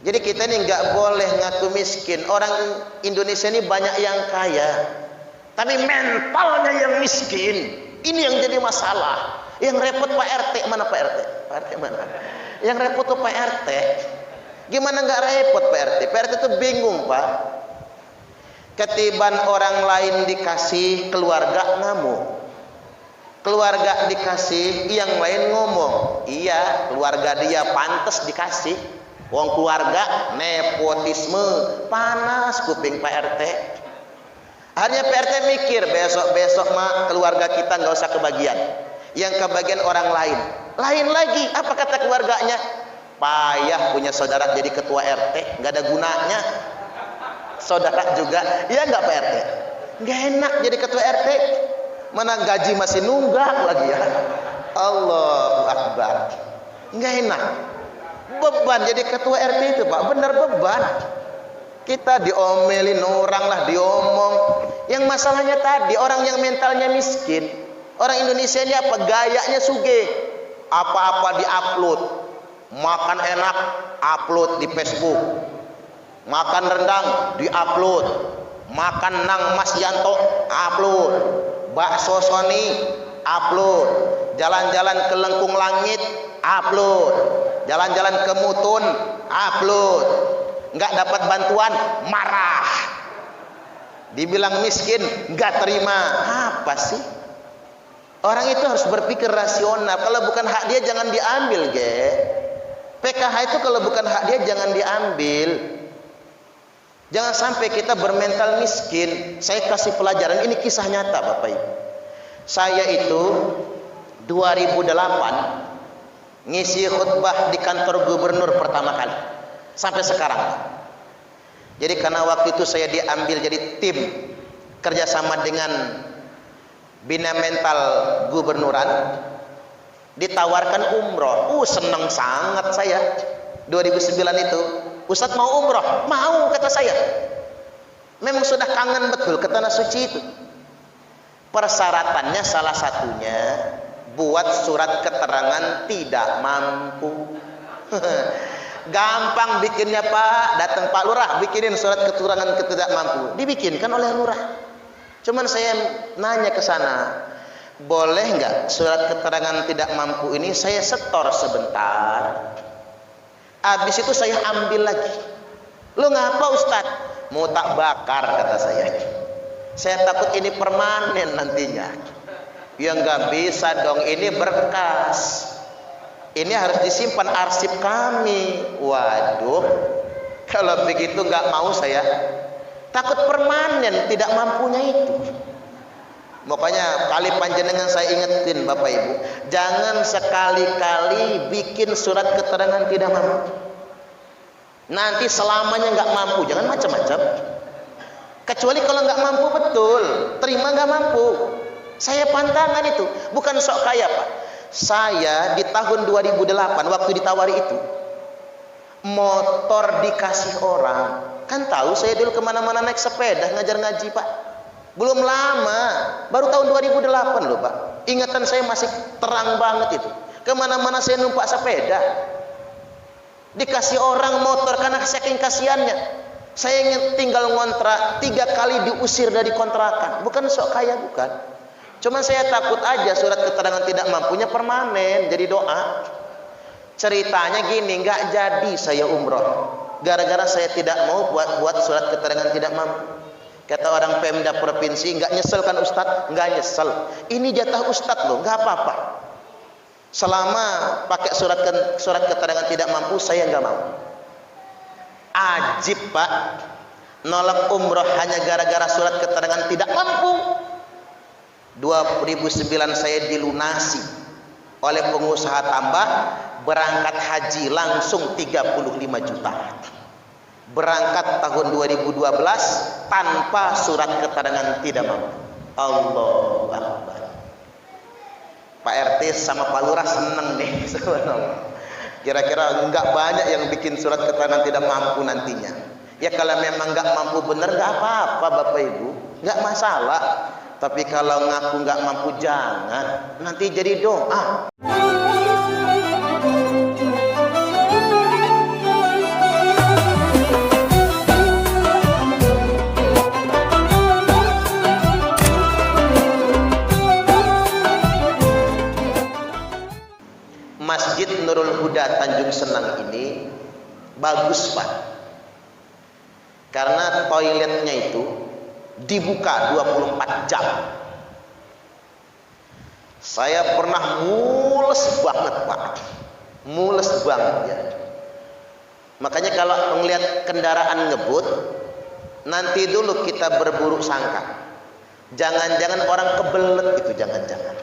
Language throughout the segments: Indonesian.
Jadi kita ini nggak boleh ngaku miskin. Orang Indonesia ini banyak yang kaya, tapi mentalnya yang miskin. Ini yang jadi masalah. Yang repot Pak RT, mana Pak RT? Pak RT mana? Yang repot tuh Pak RT. Gimana nggak repot Pak RT? Pak RT tuh bingung Pak. Ketiban orang lain dikasih, keluarga ngamuk. Keluarga dikasih, yang lain ngomong, iya keluarga dia pantas dikasih. Wong keluarga nepotisme, panas kuping Pak RT. Akhirnya Pak RT mikir, besok-besok mah keluarga kita nggak usah kebagian. Yang kebagian orang lain. Lain lagi, apa kata keluarganya? Payah punya saudara jadi ketua RT, nggak ada gunanya. Saudara juga, ya nggak Pak RT? Nggak enak jadi ketua RT. Mana gaji masih nunggak lagi ya. Allahu Akbar. Nggak enak. Beban jadi ketua RT itu Pak, benar beban. Kita diomelin orang lah, diomong. Yang masalahnya tadi orang yang mentalnya miskin. Orang Indonesia ini apa? Gayanya sugih. Apa-apa diupload. Makan enak, upload di Facebook. Makan rendang, diupload. Makan nang Mas Yanto, upload. Bakso Sony, upload. Jalan-jalan ke Lengkung Langit, upload. Jalan-jalan ke Mutun, upload. Nggak dapat bantuan, marah. Dibilang miskin, nggak terima. Apa sih? Orang itu harus berpikir rasional. Kalau bukan hak dia jangan diambil, ge. PKH itu kalau bukan hak dia jangan diambil. Jangan sampai kita bermental miskin. Saya kasih pelajaran, ini kisah nyata Bapak Ibu. Saya itu 2008 ngisi khutbah di kantor gubernur pertama kali sampai sekarang. Jadi karena waktu itu saya diambil jadi tim kerjasama dengan Bina Mental Gubernuran, ditawarkan umroh. Senang sangat saya 2009 itu. Ustadz mau umroh? Mau, kata saya. Memang sudah kangen betul ke tanah suci itu. Persyaratannya salah satunya buat surat keterangan tidak mampu. Gampang bikinnya Pak. Datang Pak Lurah bikinin surat keterangan tidak mampu. Dibikinkan oleh Lurah. Cuman saya nanya ke sana, boleh nggak surat keterangan tidak mampu ini saya setor sebentar? Habis itu saya ambil lagi. Lu ngapa Ustadz? Mau tak bakar, kata saya. Saya takut ini permanen nantinya. Ya nggak bisa dong, ini berkas. Ini harus disimpan arsip kami. Waduh, kalau begitu nggak mau saya. Takut permanen tidak mampunya itu. Makanya kali panjenengan saya ingetin Bapak Ibu, jangan sekali-kali bikin surat keterangan tidak mampu. Nanti selamanya nggak mampu, jangan macam-macam. Kecuali kalau nggak mampu betul, terima nggak mampu. Saya pantangan itu, bukan sok kaya Pak. Saya di tahun 2008 waktu ditawari itu, motor dikasih orang. Kan tahu saya dulu kemana-mana naik sepeda ngajar ngaji Pak. Belum lama, baru tahun 2008 loh Pak. Ingatan saya masih terang banget itu. Kemana-mana saya numpak sepeda. Dikasih orang motor karena saking kasihannya. Saya ingin tinggal ngontrak, 3 kali diusir dari kontrakan. Bukan sok kaya, bukan. Cuman saya takut aja surat keterangan tidak mampunya permanen, jadi doa. Ceritanya gini, nggak jadi saya umroh. Gara-gara saya tidak mau buat surat keterangan tidak mampu. Kata orang Pemda provinsi, nggak nyesel kan Ustadz? Nggak nyesel. Ini jatah Ustadz loh, nggak apa-apa. Selama pakai surat keterangan tidak mampu, saya nggak mau. Ajib Pak, nolak umroh hanya gara-gara surat keterangan tidak mampu. 2009 saya dilunasi oleh pengusaha tambah, berangkat haji langsung 35 juta. Berangkat tahun 2012 tanpa surat keterangan tidak mampu. Allahu Akbar. Pak RT sama Pak Lurah seneng nih sebenarnya. Kira-kira enggak banyak yang bikin surat keterangan tidak mampu nantinya. Ya kalau memang enggak mampu benar enggak apa-apa Bapak Ibu, enggak masalah. Tapi kalau ngaku enggak mampu jangan, nanti jadi doa. Tanjung Senang ini bagus Pak, karena toiletnya itu dibuka 24 jam. Saya pernah mules banget Pak, mules banget ya. Makanya kalau melihat kendaraan ngebut, nanti dulu kita berburuk sangka. Jangan-jangan orang kebelet itu, jangan-jangan.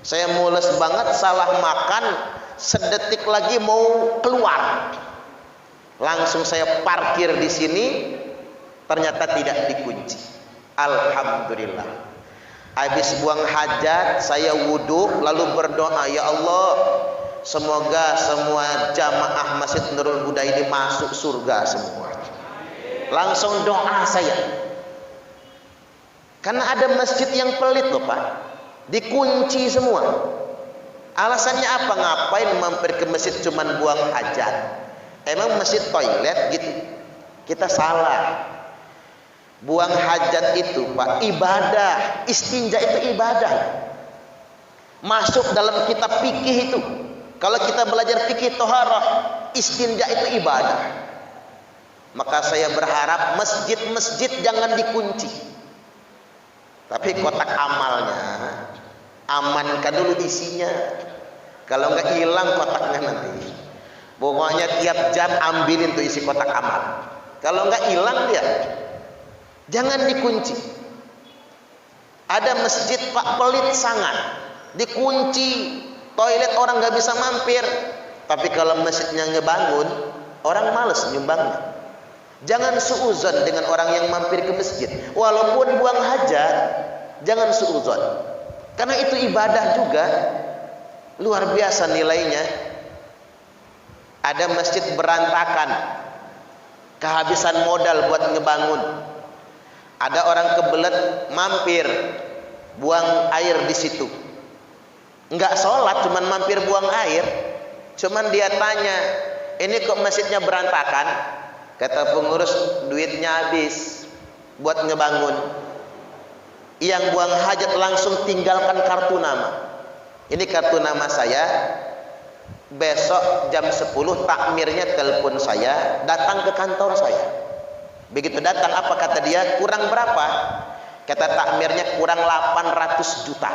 Saya mules banget, salah makan, sedetik lagi mau keluar. Langsung saya parkir di sini, ternyata tidak dikunci. Alhamdulillah. Habis buang hajat, saya wudhu lalu berdoa, ya Allah, semoga semua jamaah Masjid Nurul Huda ini masuk surga semua. Langsung doa saya. Karena ada masjid yang pelit loh Pak, dikunci semua. Alasannya apa? Ngapain mampir ke masjid cuman buang hajat? Emang masjid toilet gitu? Kita salah. Buang hajat itu Pak ibadah, istinja itu ibadah. Masuk dalam kitab fikih itu. Kalau kita belajar fikih toharah, istinja itu ibadah. Maka saya berharap masjid-masjid jangan dikunci, tapi kotak amalnya amankan dulu isinya. Kalau nggak hilang kotaknya nanti. Pokoknya tiap jam ambilin tuh isi kotak amal. Kalau nggak hilang dia, jangan dikunci. Ada masjid Pak pelit sangat, dikunci, toilet orang nggak bisa mampir. Tapi kalau masjidnya ngebangun, orang males nyumbangnya. Jangan suuzon dengan orang yang mampir ke masjid. Walaupun buang hajat, jangan suuzon. Karena itu ibadah juga, luar biasa nilainya. Ada masjid berantakan, kehabisan modal buat ngebangun. Ada orang kebelet mampir, buang air di situ. Enggak sholat, cuman mampir buang air. Cuman dia tanya, ini kok masjidnya berantakan? Kata pengurus, duitnya habis buat ngebangun. Yang buang hajat langsung tinggalkan kartu nama. Ini kartu nama saya. Besok jam 10 takmirnya telepon saya, datang ke kantor saya. Begitu datang, apa kata dia? Kurang berapa? Kata takmirnya kurang 800 juta.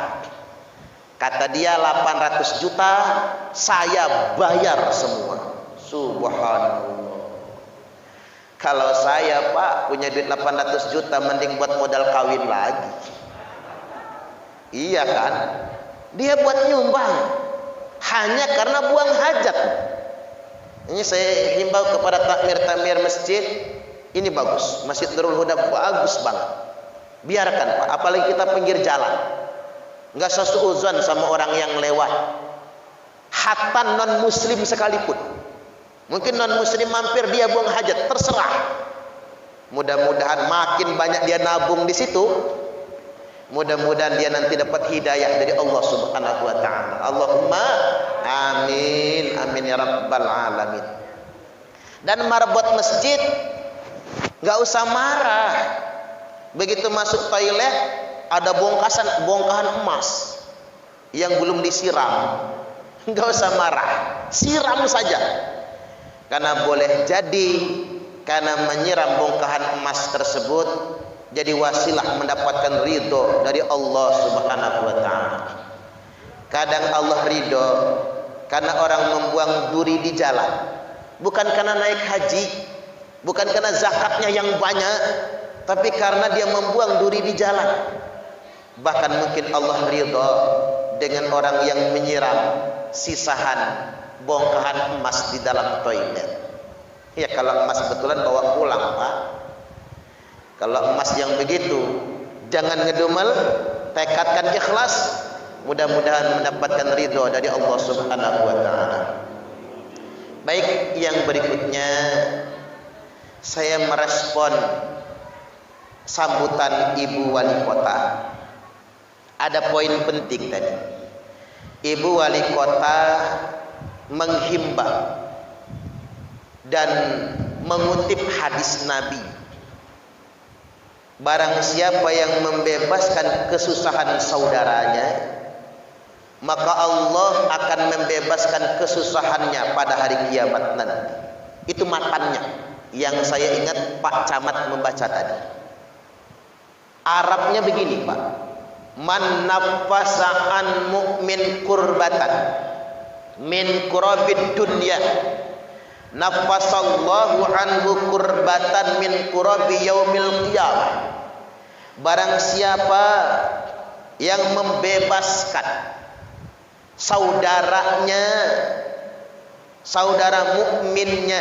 Kata dia 800 juta saya bayar semua. Subhanallah. Kalau saya Pak punya duit 800 juta, mending buat modal kawin lagi. Iya kan? Dia buat nyumbang hanya karena buang hajat. Ini saya himbau kepada takmir-takmir masjid, ini bagus. Masjid Nurul Huda bagus banget. Biarkan Pak, apalagi kita pinggir jalan. Enggak sesuuzon sama orang yang lewat. Hatta non muslim sekalipun. Mungkin non muslim mampir dia buang hajat, terserah. Mudah-mudahan makin banyak dia nabung di situ, mudah-mudahan dia nanti dapat hidayah dari Allah Subhanahu wa taala. Allahumma amin, amin ya rabbal alamin. Dan marbot masjid enggak usah marah. Begitu masuk toilet ada bongkahan emas yang belum disiram. Enggak usah marah, siram saja. Karena boleh jadi karena menyiram bongkahan emas tersebut jadi wasilah mendapatkan ridho dari Allah Subhanahu wa taala. Kadang Allah ridho karena orang membuang duri di jalan, bukan karena naik haji, bukan karena zakatnya yang banyak, tapi karena dia membuang duri di jalan. Bahkan mungkin Allah ridho dengan orang yang menyiram sisahan bongkahan emas di dalam toilet. Ya kalau emas betulan bawa pulang Pak. Kalau emas yang begitu jangan ngedumel, tekadkan ikhlas, mudah-mudahan mendapatkan ridho dari Allah Subhanahu wa taala. Baik, yang berikutnya saya merespon sambutan Ibu Wali Kota. Ada poin penting tadi. Ibu Wali Kota menghimbau dan mengutip hadis Nabi, barang siapa yang membebaskan kesusahan saudaranya, maka Allah akan membebaskan kesusahannya pada hari kiamat nanti. Itu matannya yang saya ingat Pak Camat membaca tadi. Arabnya begini, Pak. Man nafasa an mu'min kurbatan min kurabid dunya nafasallahu anhu kurbatan min kurabi yaumil qiyamah. Barang siapa yang membebaskan saudaranya, saudara mukminnya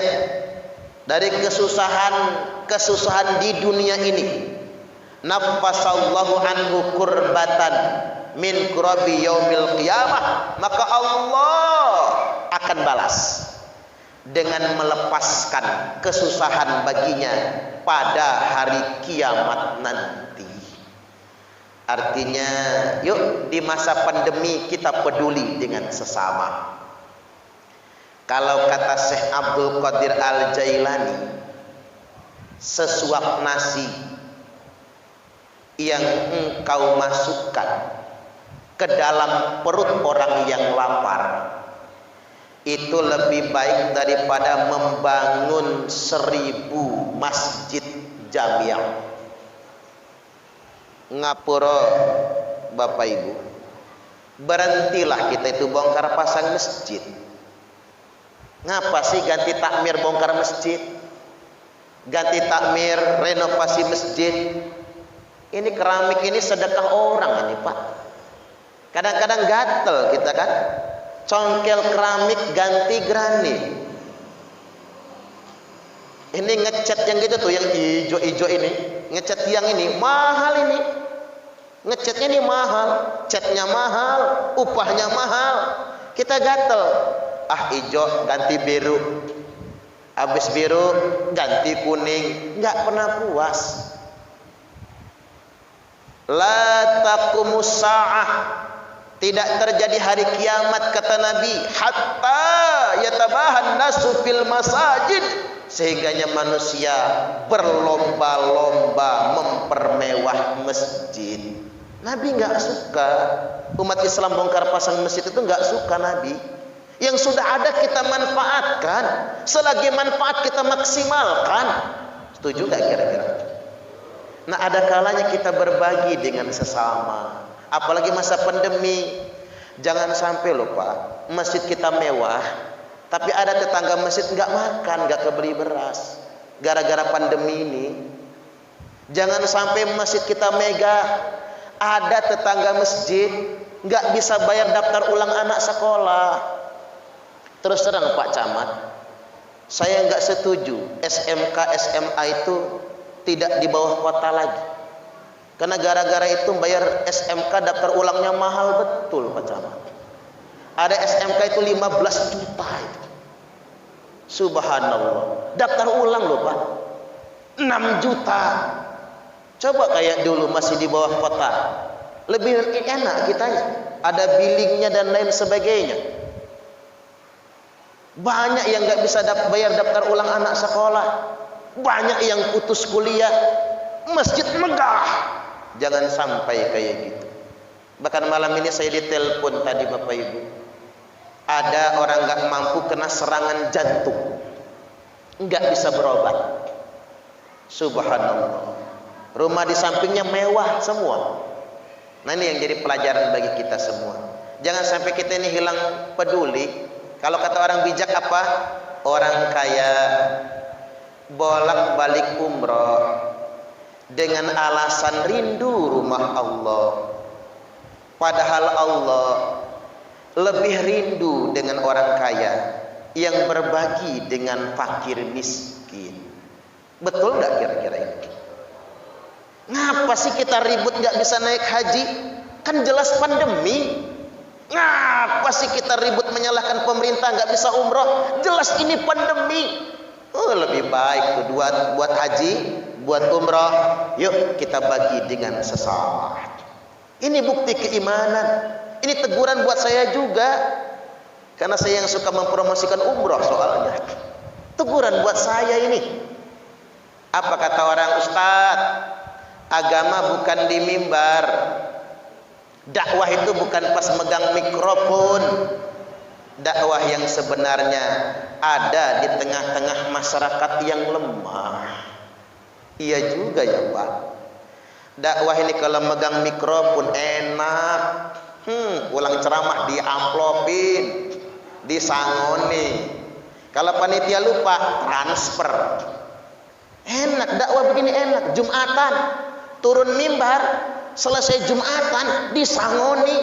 dari kesusahan di dunia ini, nafasallahu anhu kurbatan min kurabi yaumil qiyamah, maka Allah akan balas dengan melepaskan kesusahan baginya pada hari kiamat nanti. Artinya, yuk di masa pandemi kita peduli dengan sesama. Kalau kata Syekh Abdul Qadir Al-Jailani, sesuap nasi yang engkau masukkan ke dalam perut orang yang lapar itu lebih baik daripada membangun 1000 masjid jamiah. Ngapura Bapak Ibu, berhentilah kita itu bongkar pasang masjid. Ngapa sih ganti takmir bongkar masjid, ganti takmir renovasi masjid? Ini keramik ini sedekah orang ini Pak. Kadang-kadang gatel kita kan, congkel keramik ganti granit. Ini ngecat yang gitu tuh, yang hijau-hijau ini, ngecat yang ini mahal ini, ngecatnya ini mahal, catnya mahal, upahnya mahal. Kita gatel, ah hijau ganti biru, habis biru ganti kuning, nggak pernah puas. La taqumus sa'ah, tidak terjadi hari kiamat kata Nabi, hatta yatabahan nasu fil masajid, sehingganya manusia berlomba-lomba mempermewah masjid. Nabi nggak suka umat Islam bongkar pasang masjid, itu nggak suka Nabi. Yang sudah ada kita manfaatkan, selagi manfaat kita maksimalkan. Setuju nggak kira-kira? Nah, ada kalanya kita berbagi dengan sesama, apalagi masa pandemi. Jangan sampai lupa, masjid kita mewah, tapi ada tetangga masjid nggak makan, nggak kebeli beras, gara-gara pandemi ini. Jangan sampai masjid kita megah, ada tetangga masjid nggak bisa bayar daftar ulang anak sekolah. Terus terang Pak Camat, saya nggak setuju SMK SMA itu tidak di bawah kota lagi, karena gara-gara itu bayar SMK daftar ulangnya mahal betul Pak Camat. Ada SMK itu 15 juta itu. Subhanallah, daftar ulang loh Pak 6 juta. Coba kayak dulu masih di bawah kota, lebih enak kita, ada billingnya dan lain sebagainya. Banyak yang nggak bisa bayar daftar ulang anak sekolah, banyak yang putus kuliah, masjid megah. Jangan sampai kayak gitu. Bahkan malam ini saya ditelepon tadi Bapak Ibu, ada orang nggak mampu kena serangan jantung, nggak bisa berobat. Subhanallah, rumah di sampingnya mewah semua. Nah, ini yang jadi pelajaran bagi kita semua. Jangan sampai kita ini hilang peduli. Kalau kata orang bijak apa? Orang kaya bolak-balik umroh dengan alasan rindu rumah Allah, padahal Allah lebih rindu dengan orang kaya yang berbagi dengan fakir miskin. Betul nggak kira-kira ini? Ngapa sih kita ribut nggak bisa naik haji? Kan jelas pandemi. Ngapa sih kita ribut menyalahkan pemerintah nggak bisa umroh? Jelas ini pandemi. Lebih baik tuh buat haji, buat umroh, yuk kita bagi dengan sesama. Ini bukti keimanan. Ini teguran buat saya juga, karena saya yang suka mempromosikan umroh soalnya. Teguran buat saya ini. Apa kata orang, Ustadz? Agama bukan di mimbar, Dakwah itu bukan pas megang mikrofon. Dakwah yang sebenarnya ada di tengah-tengah masyarakat yang lemah. Iya juga ya Pak. Dakwah ini kalau megang mikrofon enak. Pulang ceramah diamplopin, disangoni. Kalau panitia lupa, transfer. Enak, dakwah begini enak. Jumatan, turun mimbar, selesai Jumatan, disangoni.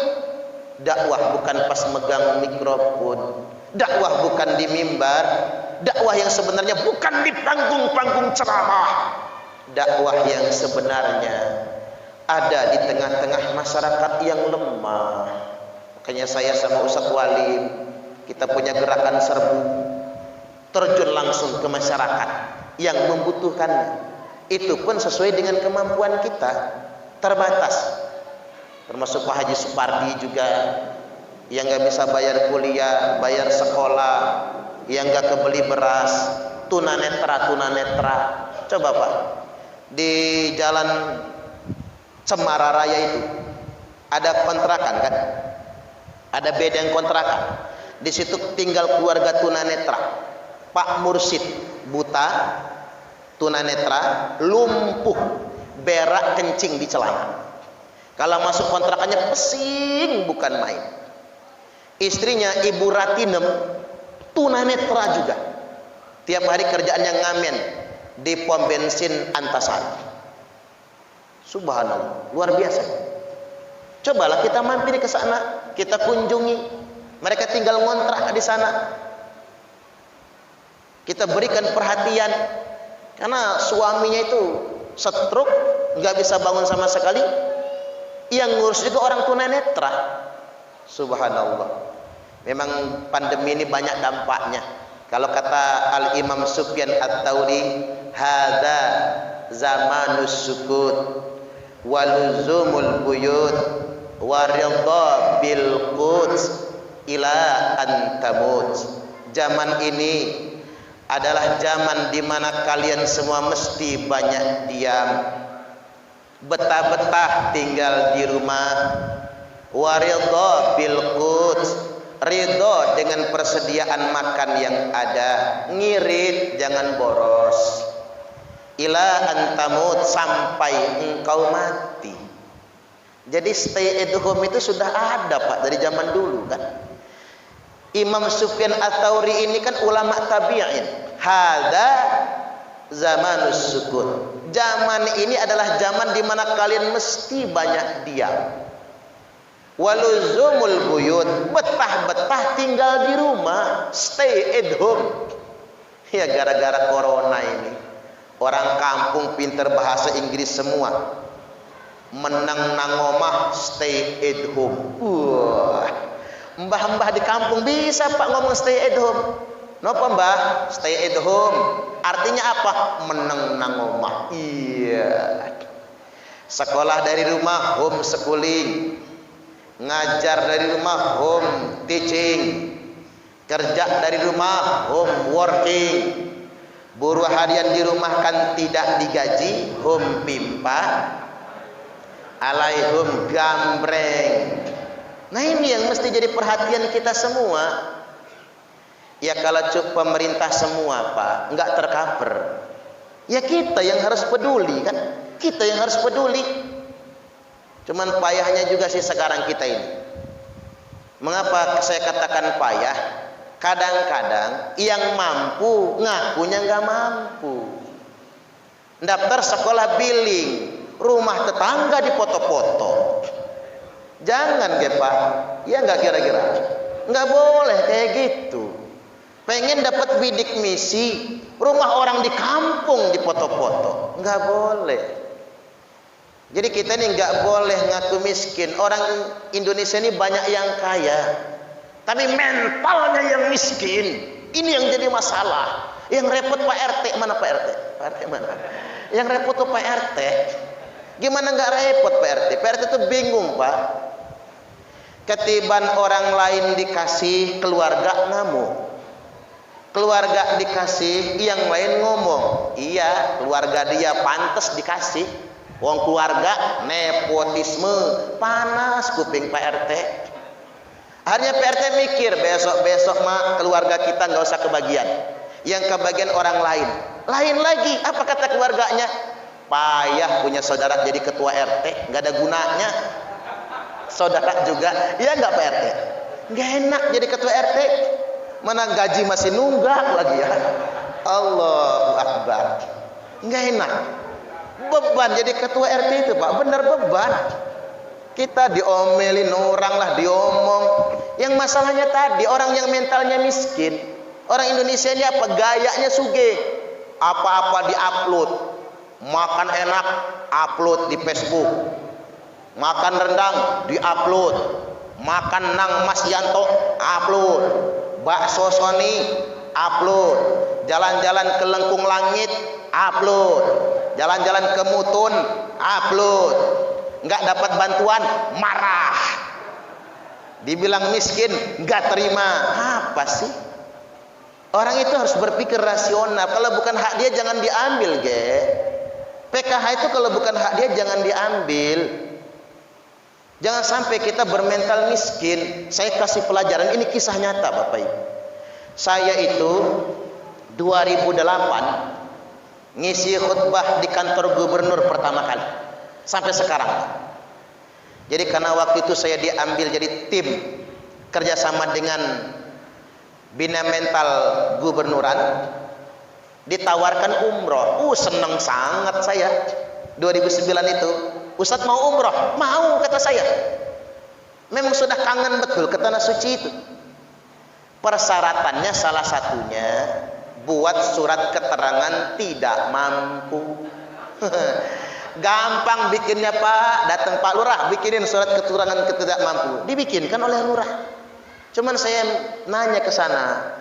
Dakwah bukan pas megang mikrofon. Dakwah bukan di mimbar. Dakwah yang sebenarnya bukan di panggung-panggung ceramah. Dakwah yang sebenarnya ada di tengah-tengah masyarakat yang lemah. Makanya saya sama Ustaz Walim, kita punya gerakan serbu, terjun langsung ke masyarakat yang membutuhkannya. Itu pun sesuai dengan kemampuan kita, terbatas. Termasuk Pak Haji Supardi juga, yang gak bisa bayar kuliah, bayar sekolah, yang gak kebeli beras, tunanetra. Coba Pak, di jalan Cemara Raya itu ada kontrakan kan, ada bedeng kontrakan. Di situ tinggal keluarga tunanetra. Pak Mursid buta, tunanetra, lumpuh, berak kencing di celana. Kalau masuk kontrakannya pesing bukan main. Istrinya Ibu Ratinem, tunanetra juga. Tiap hari kerjaannya ngamen di pom bensin Antasari. Subhanallah, luar biasa. Cobalah kita mampir ke sana, kita kunjungi. Mereka tinggal ngontrak di sana. Kita berikan perhatian, karena suaminya itu stroke, nggak bisa bangun sama sekali. Yang ngurus juga orang tunanetra. Subhanallah. Memang pandemi ini banyak dampaknya. Kalau kata Al Imam Sufyan At-Tsauri, hadza zamanus sukut waluzumul buyut waridha bil quds ila antamut. Zaman ini adalah zaman di mana kalian semua mesti banyak diam, betah-betah tinggal di rumah. Waridha bil quds, ridho dengan persediaan makan yang ada, ngirit jangan boros. Ila antamut, sampai engkau mati. Jadi stay at home itu sudah ada Pak dari zaman dulu kan. Imam Sufyan Ats-Tsauri ini kan ulama tabi'in. Hadza zamanus sukut. Zaman ini adalah zaman di mana kalian mesti banyak diam. Waluzumul buyut, betah-betah tinggal di rumah, stay at home. Ya gara-gara corona ini. Orang kampung pinter bahasa Inggris semua. Menang nang omah, stay at home. Wah. Mbah-mbah di kampung bisa Pak ngomong stay at home. Napa Mbah? Stay at home. Artinya apa? Menang nang omah. Iya. Sekolah dari rumah, home schooling. Ngajar dari rumah, home teaching. Kerja dari rumah, home working. Buruh harian di rumah kan tidak digaji, home pimpa, alaihum gambreng. Nah ini yang mesti jadi perhatian kita semua. Ya kalau pemerintah semua Pak nggak tercover, ya kita yang harus peduli kan, kita yang harus peduli. Cuman payahnya juga sih sekarang kita ini. Mengapa saya katakan payah? Kadang-kadang yang mampu ngakunya nggak mampu. Daftar sekolah billing, rumah tetangga dipoto-foto. Jangan Pak, ya nggak kira-kira, nggak boleh kayak gitu. Pengen dapat bidik misi, rumah orang di kampung dipoto-foto, nggak boleh. Jadi kita ini nggak boleh ngaku miskin. Orang Indonesia ini banyak yang kaya, tapi mentalnya yang miskin. Ini yang jadi masalah. Yang repot Pak RT, mana Pak RT? Pak RT mana? Yang repot tuh Pak RT. Gimana nggak repot Pak RT? Pak RT tuh bingung Pak. Ketiban orang lain dikasih, keluarga ngamuk. Keluarga dikasih, yang lain ngomong. Iya, keluarga dia pantas dikasih. Wong keluarga nepotisme, panas kuping Pak RT. Akhirnya Pak RT mikir, besok-besok mah keluarga kita nggak usah kebagian, yang kebagian orang lain. Lain lagi, apa kata keluarganya? Payah punya saudara jadi ketua RT, nggak ada gunanya. Saudara juga, ya nggak Pak RT? Nggak enak jadi ketua RT, mana gaji masih nunggak lagi ya. Allahu Akbar, nggak enak. Beban jadi ketua RT itu Pak, benar beban. Kita diomelin orang lah, diomong. Yang masalahnya tadi orang yang mentalnya miskin. Orang Indonesia ini apa? Gayanya sugih. Apa-apa diupload. Makan enak, upload di Facebook. Makan rendang, diupload. Makan nang Mas Yanto, upload. Bakso Sony, upload. Jalan-jalan ke Lengkung Langit, upload. Jalan-jalan ke Mutun, upload. Nggak dapat bantuan, marah. Dibilang miskin, nggak terima. Apa sih? Orang itu harus berpikir rasional. Kalau bukan hak dia jangan diambil, ge. PKH itu kalau bukan hak dia jangan diambil. Jangan sampai kita bermental miskin. Saya kasih pelajaran, ini kisah nyata Bapak Ibu. Saya itu 2008 ngisi khutbah di kantor gubernur pertama kali sampai sekarang. Jadi karena waktu itu saya diambil jadi tim kerjasama dengan Bina Mental Gubernuran, ditawarkan umroh. Seneng sangat saya 2009 itu. Ustadz mau umroh? Mau, kata saya. Memang sudah kangen betul ke tanah suci itu. Persyaratannya salah satunya buat surat keterangan tidak mampu. Gampang bikinnya Pak, datang Pak Lurah bikinin surat keterangan tidak mampu, dibikinkan oleh Lurah. Cuman saya nanya ke sana,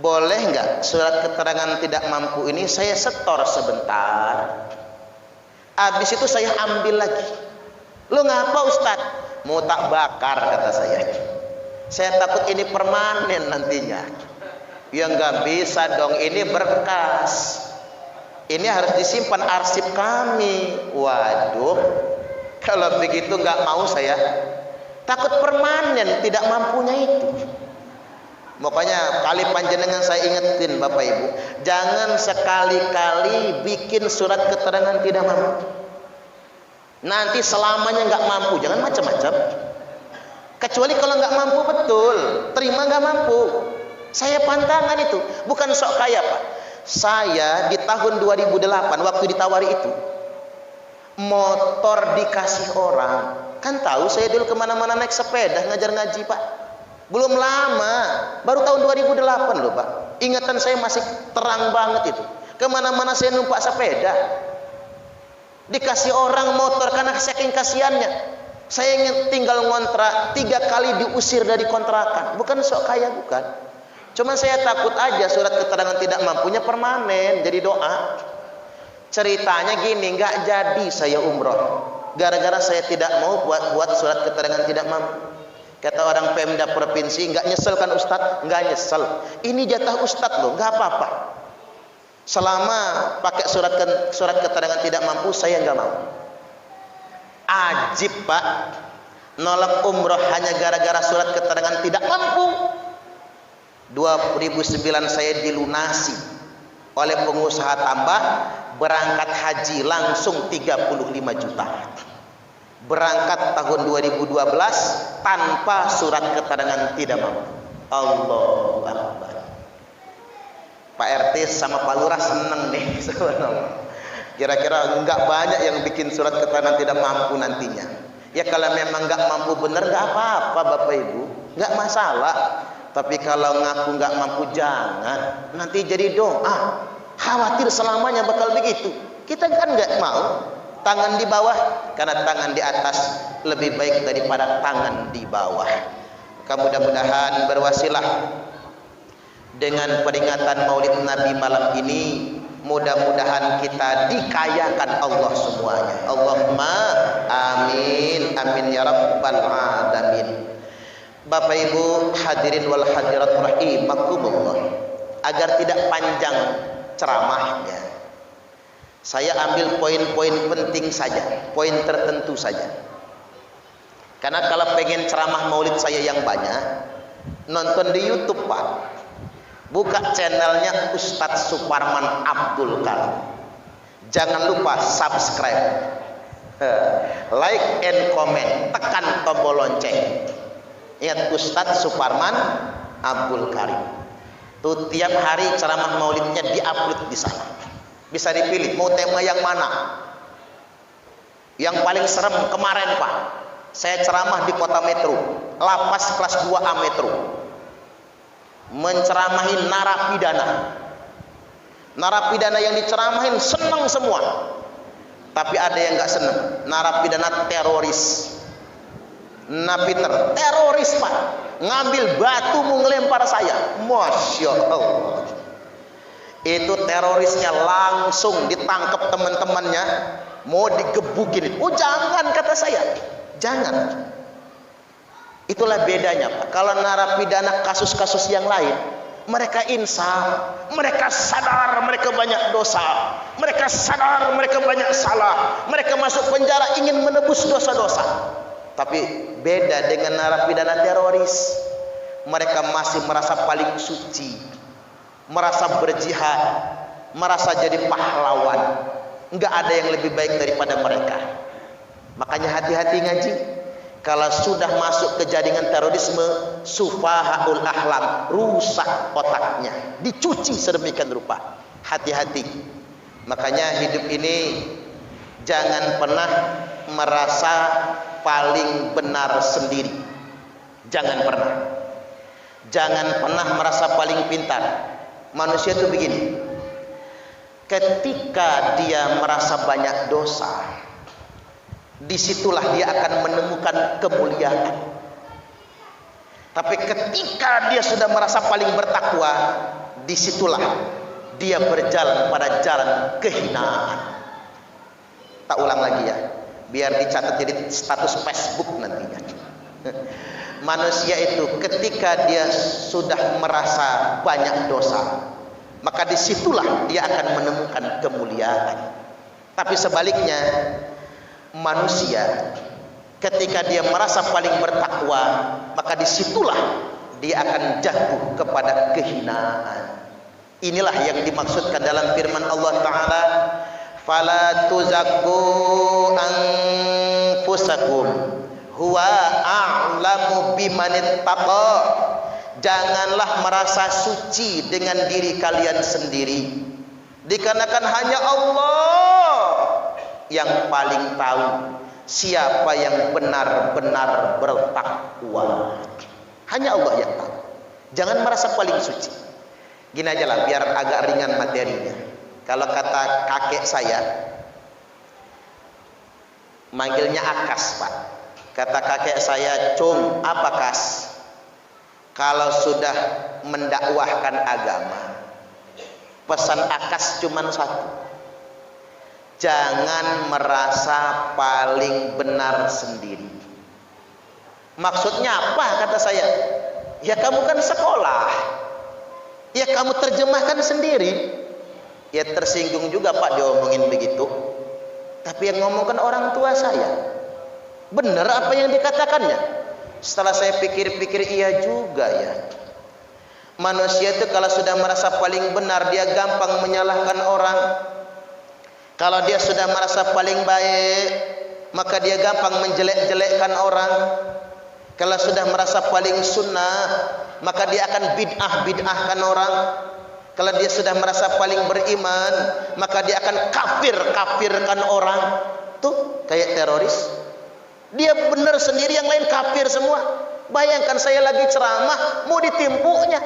boleh nggak surat keterangan tidak mampu ini saya setor sebentar, habis itu saya ambil lagi. Lu ngapa Ustadz? Mau tak bakar, kata saya. Saya takut ini permanen nantinya. Ya nggak bisa dong, ini berkas. Ini harus disimpan arsip kami. Waduh, kalau begitu nggak mau saya. Takut permanen tidak mampunya itu. Makanya kali panjenengan saya ingetin Bapak Ibu, jangan sekali-kali bikin surat keterangan tidak mampu. Nanti selamanya nggak mampu, jangan macam-macam. Kecuali kalau nggak mampu betul, terima nggak mampu. Saya pantangan itu, bukan sok kaya Pak. Saya di tahun 2008 waktu ditawari itu, motor dikasih orang. Kan tahu saya dulu kemana-mana naik sepeda ngajar ngaji Pak. Belum lama, baru tahun 2008 loh Pak. Ingatan saya masih terang banget itu. Kemana-mana saya numpak sepeda. Dikasih orang motor karena saking kasihannya. Saya ingin tinggal ngontrak, 3 kali diusir dari kontrakan. Bukan sok kaya, bukan. Cuma saya takut aja surat keterangan tidak mampunya permanen, jadi doa. Ceritanya gini, nggak jadi saya umroh. Gara-gara saya tidak mau buat surat keterangan tidak mampu. Kata orang Pemda provinsi, nggak nyesel kan Ustadz? Nggak nyesel. Ini jatah Ustadz loh, nggak apa-apa. Selama pakai surat keterangan tidak mampu, saya nggak mau. Ajib Pak, nolak umroh hanya gara-gara surat keterangan tidak mampu. 2009 saya dilunasi oleh pengusaha tambah, berangkat haji langsung 35 juta. Berangkat tahun 2012 tanpa surat keterangan tidak mampu. Allahu Akbar. Pak RT sama Pak Lurah seneng nih sebenarnya. Kira-kira enggak banyak yang bikin surat keterangan tidak mampu nantinya. Ya kalau memang enggak mampu benar enggak apa-apa Bapak Ibu, enggak masalah. Tapi kalau ngaku nggak mampu jangan, nanti jadi doa. Khawatir selamanya bakal begitu. Kita kan nggak mau. Tangan di bawah, karena tangan di atas lebih baik daripada tangan di bawah. Mudah-mudahan berwasilah dengan peringatan Maulid Nabi malam ini, mudah-mudahan kita dikayakan Allah semuanya. Allahumma amin, amin ya rabbal alamin. Bapak Ibu hadirin wal hadirat rahimakumullah, agar tidak panjang ceramahnya, Saya ambil poin-poin penting saja, poin tertentu saja. Karena kalau pengen ceramah maulid saya yang banyak, nonton di YouTube Pak. Buka channelnya Ustadz Suparman Abdul Karim. Jangan lupa subscribe, like and comment, tekan tombol lonceng. Ingat Ustadz Suparman Abdul Karim. Tuh tiap hari ceramah maulidnya diupload di sana. Bisa dipilih mau tema yang mana. Yang paling serem kemarin Pak, saya ceramah di Kota Metro, lapas kelas 2A Metro, menceramahi narapidana. Narapidana yang diceramahin senang semua, tapi ada yang nggak senang. Narapidana teroris, napiter teroris Pak, ngambil batu mau ngelempar saya. Masya Allah. Itu terorisnya langsung ditangkap teman-temannya, mau digebukin. Oh jangan, kata saya, jangan. Itulah bedanya Pak. Kalau narapidana kasus-kasus yang lain, mereka insaf, mereka sadar mereka banyak dosa, mereka sadar mereka banyak salah, mereka masuk penjara ingin menebus dosa-dosa. Tapi beda dengan narapidana teroris, mereka masih merasa paling suci, merasa berjihad, merasa jadi pahlawan. Enggak ada yang lebih baik daripada mereka. Makanya hati-hati ngaji. Kalau sudah masuk ke jaringan terorisme, sufahaul ahlam, rusak otaknya, dicuci sedemikian rupa. Hati-hati. Makanya hidup ini jangan pernah merasa paling benar sendiri. Jangan pernah. Jangan pernah merasa paling pintar. Manusia itu begini, ketika dia merasa banyak dosa, disitulah dia akan menemukan kemuliaan. Tapi ketika dia sudah merasa paling bertakwa, disitulah dia berjalan pada jalan kehinaan. Tak ulang lagi ya, biar dicatat jadi status Facebook nantinya. Manusia itu ketika dia sudah merasa banyak dosa, maka disitulah dia akan menemukan kemuliaan. Tapi sebaliknya, manusia ketika dia merasa paling bertakwa, maka disitulah dia akan jatuh kepada kehinaan. Inilah yang dimaksudkan dalam firman Allah Ta'ala, fala tuzakku anfusakum huwa a'lamu bimanittaqa. Janganlah merasa suci dengan diri kalian sendiri, dikarenakan hanya Allah yang paling tahu siapa yang benar-benar bertakwa. Hanya Allah yang tahu. Jangan merasa paling suci. Gini aja lah biar agak ringan materinya. Kalau kata kakek saya, manggilnya Akas Pak. Kata kakek saya, Cung, apa Kas? Kalau sudah mendakwahkan agama, pesan Akas cuma satu. Jangan merasa paling benar sendiri. Maksudnya apa kata saya? Ya kamu kan sekolah, ya kamu terjemahkan sendiri. Ya tersinggung juga Pak diomongin begitu. Tapi yang ngomongkan orang tua saya. Benar apa yang dikatakannya? Setelah saya pikir-pikir, iya juga ya. Manusia itu kalau sudah merasa paling benar, dia gampang menyalahkan orang. Kalau dia sudah merasa paling baik, maka dia gampang menjelek-jelekkan orang. Kalau sudah merasa paling sunnah, maka dia akan bid'ah-bid'ahkan orang. Kalau dia sudah merasa paling beriman, maka dia akan kafir-kafirkan orang. Tuh kayak teroris. Dia benar sendiri, yang lain kafir semua. Bayangkan saya lagi ceramah, mau ditimpuknya.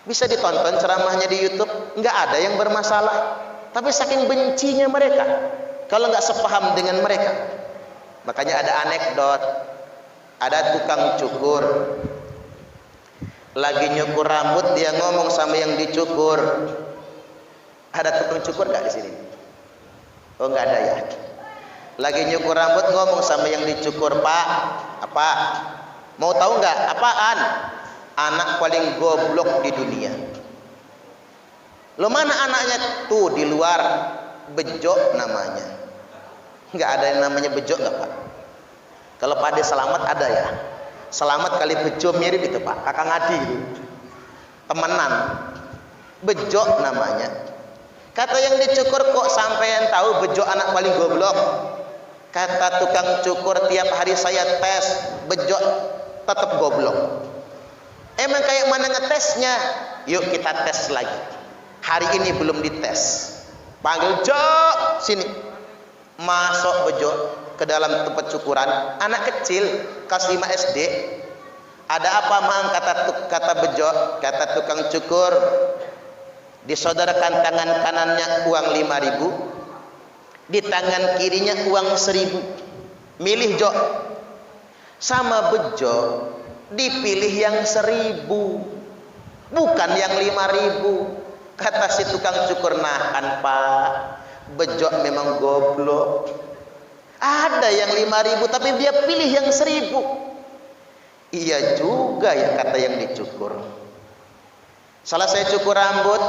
Bisa ditonton ceramahnya di YouTube, nggak ada yang bermasalah. Tapi saking bencinya mereka, kalau nggak sepaham dengan mereka. Makanya ada anekdot, ada tukang cukur, lagi nyukur rambut, dia ngomong sama yang dicukur. Ada tukang cukur nggak di sini? Oh nggak ada ya. Lagi nyukur rambut, ngomong sama yang dicukur, Pak, apa? Mau tahu nggak? Apaan? Anak paling goblok di dunia. Lo mana anaknya? Tuh di luar. Bejo namanya. Enggak ada yang namanya bejo enggak, Pak? Kalau Pak Ade Selamat ada ya. Selamat kali bejo mirip itu, Pak. Kakak Ngadi itu. Temenan. Bejo namanya. Kata yang dicukur, kok sampean tahu bejo anak paling goblok? Kata tukang cukur, tiap hari saya tes, bejo tetap goblok. Emang kayak mana ngetesnya? Yuk kita tes lagi. Hari ini belum dites. Panggil Jo, sini. Masuk bejo ke dalam tempat cukuran. Anak kecil kelas 5 SD. Ada apa, Mang? Kata bejo, kata tukang cukur. Disodorkan tangan kanannya uang 5.000, di tangan kirinya uang 1.000. Milih, Jo. Sama bejo dipilih yang 1.000, bukan yang 5.000. Kata si tukang cukur, nah kan Pak, bejo memang goblok. Ada yang 5.000 tapi dia pilih yang 1.000. Iya juga ya, kata yang dicukur. Salah saya cukur rambut,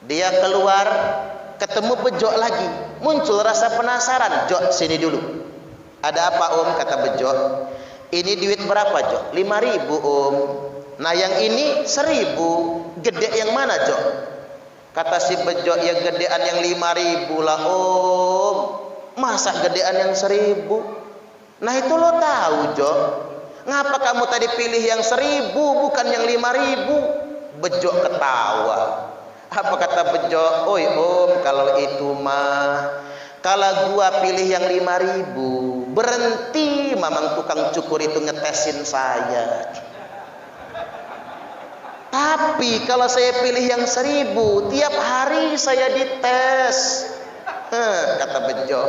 dia keluar, ketemu bejo lagi, muncul rasa penasaran. Jo, sini dulu. Ada apa, Om? Kata bejo. Ini duit berapa, Jo? 5.000, Om. Nah yang ini 1.000. Gede yang mana, Jo? Kata si bejo, ya gedean yang 5.000 lah, Om. Masa gedean yang 1.000? Nah itu lo tahu, Jo. Ngapa kamu tadi pilih yang 1.000 bukan yang 5.000? Bejo ketawa. Apa kata bejo? Oi Om, kalau itu mah, kalau gua pilih yang 5.000, berhenti mamang tukang cukur itu ngetesin saya. Tapi kalau saya pilih yang 1.000, tiap hari saya dites. Kata bejo,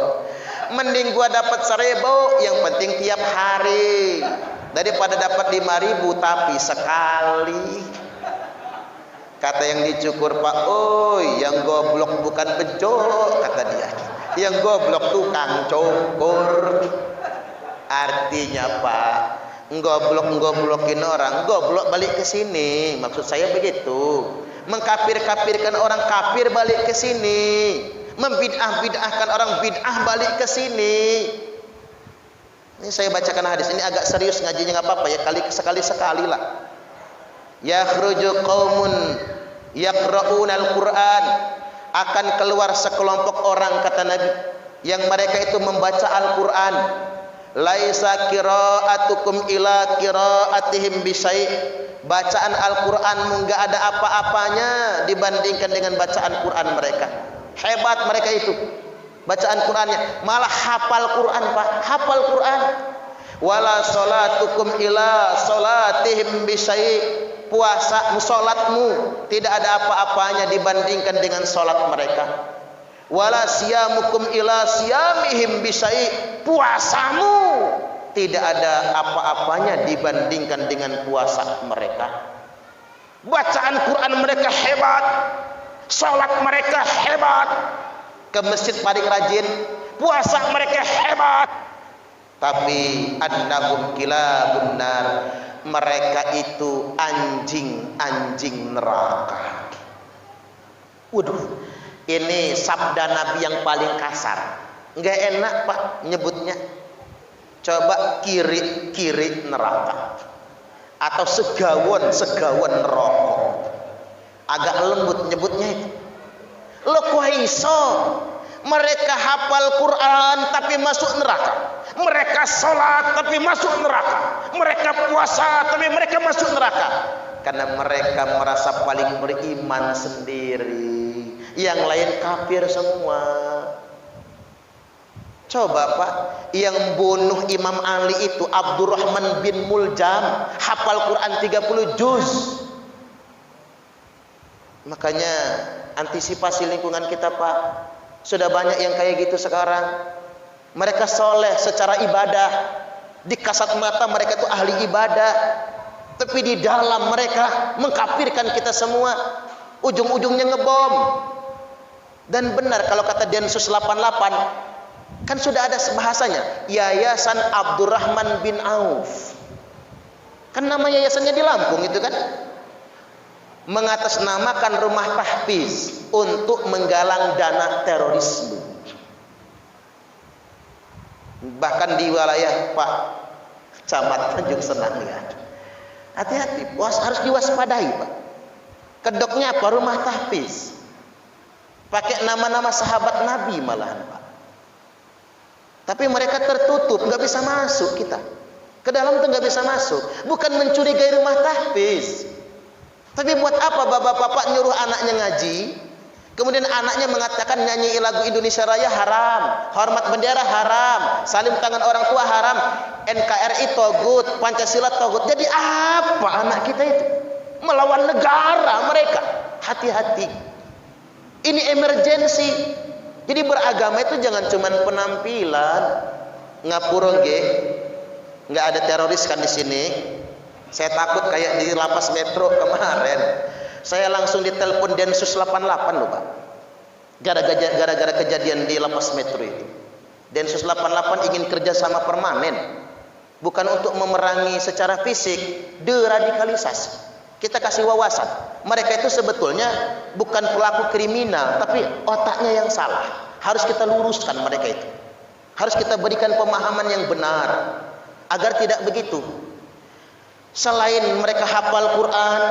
mending gua dapat 1.000, yang penting tiap hari, daripada dapat 5.000 tapi sekali. Kata yang dicukur, Pak, oi, yang goblok bukan bejo, kata dia. Yang goblok tukang cukur. Artinya, Pak, goblok-goblokin orang, goblok balik ke sini. Maksud saya begitu. Mengkafir-kafirkan orang kafir balik ke sini. Membid'ah-bid'ahkan orang bid'ah balik ke sini. Ini saya bacakan hadis ini agak serius ngajinya, nggak apa-apa ya, sekali-sekali lah. Yakhruju qaumun yaqra'unal Qur'an, akan keluar sekelompok orang, kata Nabi, yang mereka itu membaca Al-Qur'an. Laisa qira'atukum ila qira'atihim bisai', bacaan Al-Qur'an enggak ada apa-apanya dibandingkan dengan bacaan Qur'an mereka. Hebat mereka itu bacaan Qur'annya, malah hafal Qur'an, Pak, hafal Qur'an. Wala salatukum ila salatihim bisai', puasa salatmu tidak ada apa-apanya dibandingkan dengan salat mereka. Wala siyamukum ila siyamihim bisai', puasamu tidak ada apa-apanya dibandingkan dengan puasa mereka. Bacaan Quran mereka hebat, salat mereka hebat, ke masjid paling rajin, puasa mereka hebat. Tapi annahum kilabun nar, mereka itu anjing-anjing neraka. Waduh, ini sabda Nabi yang paling kasar. Enggak enak, Pak, nyebutnya. Coba kiri neraka, atau segawon neraka. Agak lembut nyebutnya itu. Lo kok iso? Mereka hafal Quran tapi masuk neraka. Mereka sholat tapi masuk neraka. Mereka puasa tapi mereka masuk neraka. Karena mereka merasa paling beriman sendiri, yang lain kafir semua. Coba, Pak, yang bunuh Imam Ali itu Abdurrahman bin Muljam, hafal Quran 30 juz. Makanya antisipasi lingkungan kita, Pak. Sudah banyak yang kayak gitu sekarang. Mereka soleh secara ibadah, di kasat mata mereka itu ahli ibadah, tapi di dalam mereka mengkafirkan kita semua. Ujung-ujungnya ngebom. Dan benar kalau kata Densus 88, kan sudah ada bahasanya, Yayasan Abdurrahman bin Auf. Kan nama yayasannya di Lampung itu kan. mengatasnamakan rumah tahfiz untuk menggalang dana terorisme. Bahkan di wilayah Pak Camat Tanjung Senang ya. Hati-hati, harus diwaspadai Pak. Kedoknya apa? Rumah tahfiz. Pakai nama-nama sahabat Nabi malahan Pak. Tapi mereka tertutup, nggak bisa masuk kita. Ke dalam tuh nggak bisa masuk. Bukan mencurigai rumah tahfiz. Tapi buat apa bapak-bapak nyuruh anaknya ngaji, kemudian anaknya mengatakan nyanyi lagu Indonesia Raya haram, hormat bendera haram, salim tangan orang tua haram, NKRI togut, Pancasila togut. Jadi apa anak kita itu? Melawan negara mereka. Hati-hati. Ini emergensi. Jadi beragama itu jangan cuma penampilan. Ngapura nggih, nggak ada teroris kan di sini. Saya takut kayak di lapas Metro kemarin. Saya langsung ditelepon Densus 88 loh Pak. Gara-gara kejadian di lapas Metro itu. Densus 88 ingin kerjasama permanen. Bukan untuk memerangi secara fisik, deradikalisasi. Kita kasih wawasan. Mereka itu sebetulnya bukan pelaku kriminal, tapi otaknya yang salah. Harus kita luruskan mereka itu. Harus kita berikan pemahaman yang benar. Agar tidak begitu. Selain mereka hafal Quran,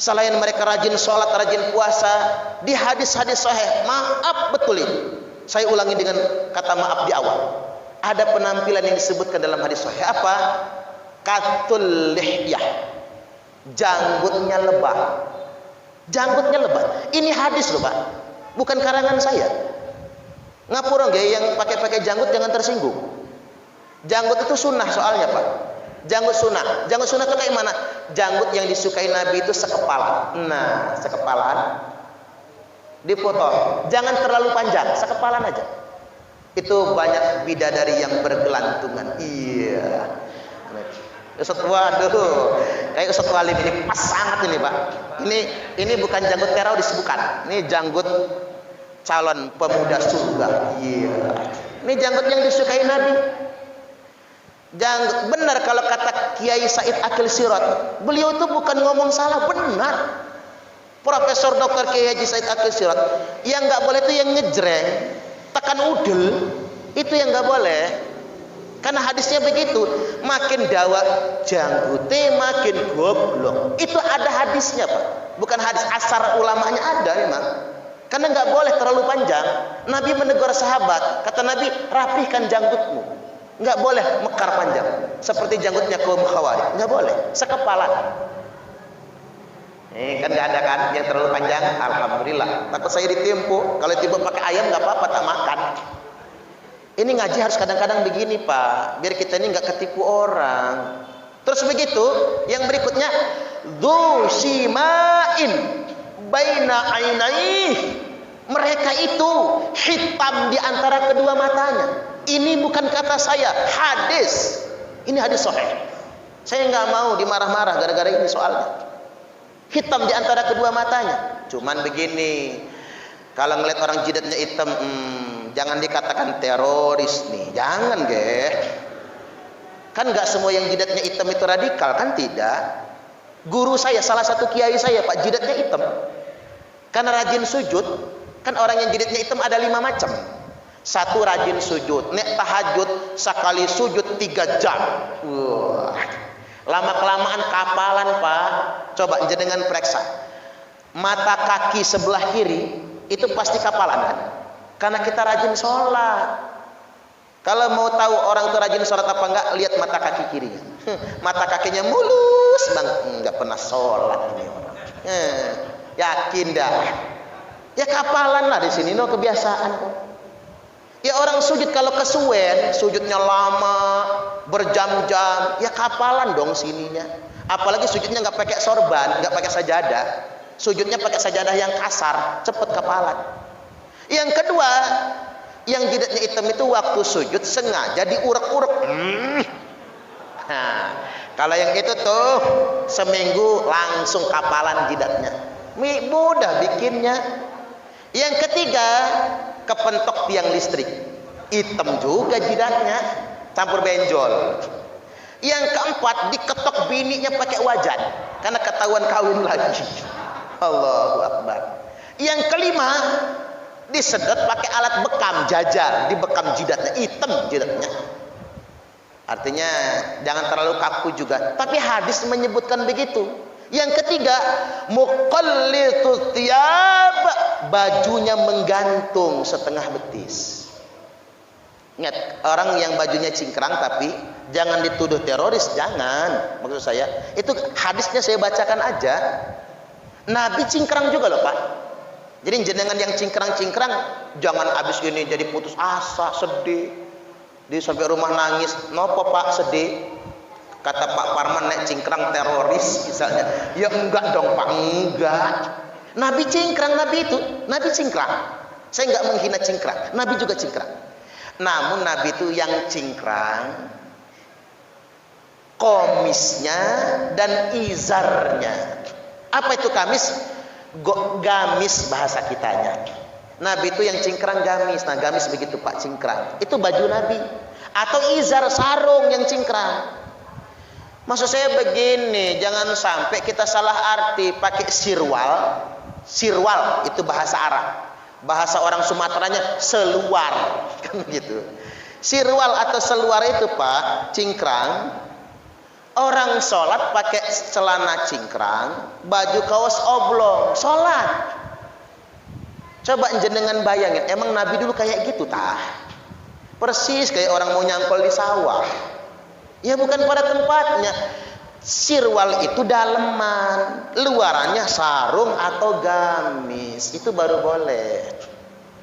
selain mereka rajin sholat, rajin puasa, di hadis-hadis sahih, maaf betul ini. Saya ulangi dengan kata maaf di awal. Ada penampilan yang disebutkan dalam hadis sahih apa? Katul lihyah, janggutnya lebah. Janggutnya lebah. Ini hadis loh Pak, bukan karangan saya. Ngapura nggih yang pakai janggut jangan tersinggung. Janggut itu sunnah soalnya Pak. Janggut sunnah. Janggut sunnah itu kayak mana? Janggut yang disukai Nabi itu sekepalan. Nah, sekepalan dipotong. Jangan terlalu panjang, sekepalan aja. Itu banyak bidadari yang bergelantungan. Iya. Ustaz, waduh, kayak Ustaz Walim ini pas sangat ini Pak. Ini bukan janggut teroris, bukan. Ini janggut calon pemuda surga. Iya. Ini janggut yang disukai Nabi. Jangan benar kalau kata Kiai Said Akil Sirot, beliau itu bukan ngomong salah, benar. Profesor Dr. Kiai Haji Said Akil Sirot, yang nggak boleh itu yang ngejreng, tekan udel, itu yang nggak boleh. Karena hadisnya begitu, makin dawa janggute makin goblok. Itu ada hadisnya Pak, bukan hadis asar ulamanya ada memang. Karena nggak boleh terlalu panjang. Nabi menegur sahabat, kata Nabi rapihkan janggutmu. Nggak boleh mekar panjang seperti janggutnya kaum Khawarij, nggak boleh sekepalan. Kan nggak ada kan yang terlalu panjang. Alhamdulillah, takut saya ditimpu. Kalau tiba pakai ayam nggak apa-apa, tak makan. Ini ngaji harus kadang-kadang begini Pak, biar kita ini nggak ketipu orang. Terus begitu yang berikutnya, dzusimain baina ainai, mereka itu hitam di antara kedua matanya. Ini bukan kata saya, hadis. Ini hadis sahih. Saya nggak mau dimarah-marah gara-gara ini soalnya. Hitam di antara kedua matanya. Cuman begini, kalau ngeliat orang jidatnya hitam, jangan dikatakan teroris nih. Jangan deh. Kan nggak semua yang jidatnya hitam itu radikal, kan tidak. Guru saya, salah satu kiai saya Pak, jidatnya hitam. Karena rajin sujud. Kan orang yang jidatnya hitam ada 5 macam. Satu, rajin sujud. Nek tahajud sekali sujud 3 jam. Wah. Lama kelamaan kapalan Pak. Coba jenengan periksa. Mata kaki sebelah kiri itu pasti kapalan kan? Karena kita rajin sholat. Kalau mau tahu orang itu rajin sholat apa enggak, lihat mata kaki kirinya. Mata kakinya mulus bang, enggak pernah sholat ini orang. Yakin dah. Ya kapalan lah di sini, no kebiasaan kok. Ya orang sujud kalau kesuwen, sujudnya lama, berjam-jam, ya kapalan dong sininya. Apalagi sujudnya nggak pakai sorban, nggak pakai sajadah, sujudnya pakai sajadah yang kasar, cepet kapalan. Yang kedua, yang jidatnya hitam itu waktu sujud sengaja diurek-urek. Nah, kalau yang itu tuh seminggu langsung kapalan jidatnya. Mudah bikinnya. Yang ketiga, kepentok tiang listrik, hitam juga jidatnya, campur benjol. Yang keempat, diketok bininya pakai wajan karena ketahuan kawin lagi. Allahu Akbar. Yang kelima, disedot pakai alat bekam, jajal, dibekam jidatnya, hitam jidatnya. Artinya jangan terlalu kaku juga. Tapi hadis menyebutkan begitu. Yang ketiga, muqallitut thiyab, bajunya menggantung setengah betis. Ingat, orang yang bajunya cingkrang tapi jangan dituduh teroris, jangan. Maksud saya, itu hadisnya saya bacakan aja. Nabi cingkrang juga loh Pak. Jadi jenengan yang cingkrang-cingkrang jangan abis ini jadi putus asa, sedih. Dia sampai rumah nangis, nopo Pak sedih? Kata Pak Parman naik cingkrang teroris misalnya. Ya enggak dong Pak, enggak. Nabi cingkrang, Nabi itu, Nabi cingkrang. Saya enggak menghina cingkrang, Nabi juga cingkrang. Namun Nabi itu yang cingkrang komisnya dan izarnya. Apa itu kamis? Gamis bahasa kitanya. Nabi itu yang cingkrang gamis. Nah gamis begitu Pak, cingkrang. Itu baju Nabi. Atau izar, sarung yang cingkrang. Maksud saya begini, jangan sampai kita salah arti pakai sirwal. Sirwal itu bahasa Arab. Bahasa orang Sumateranya seluar, kan gitu. Sirwal atau seluar itu Pak, cingkrang. Orang sholat pakai celana cingkrang, baju kaos oblong, sholat. Coba jenengan bayangin, emang Nabi dulu kayak gitu tah? Persis kayak orang mau nyangkol di sawah. Ya bukan pada tempatnya. Sirwal itu daleman, luarannya sarung atau gamis, itu baru boleh.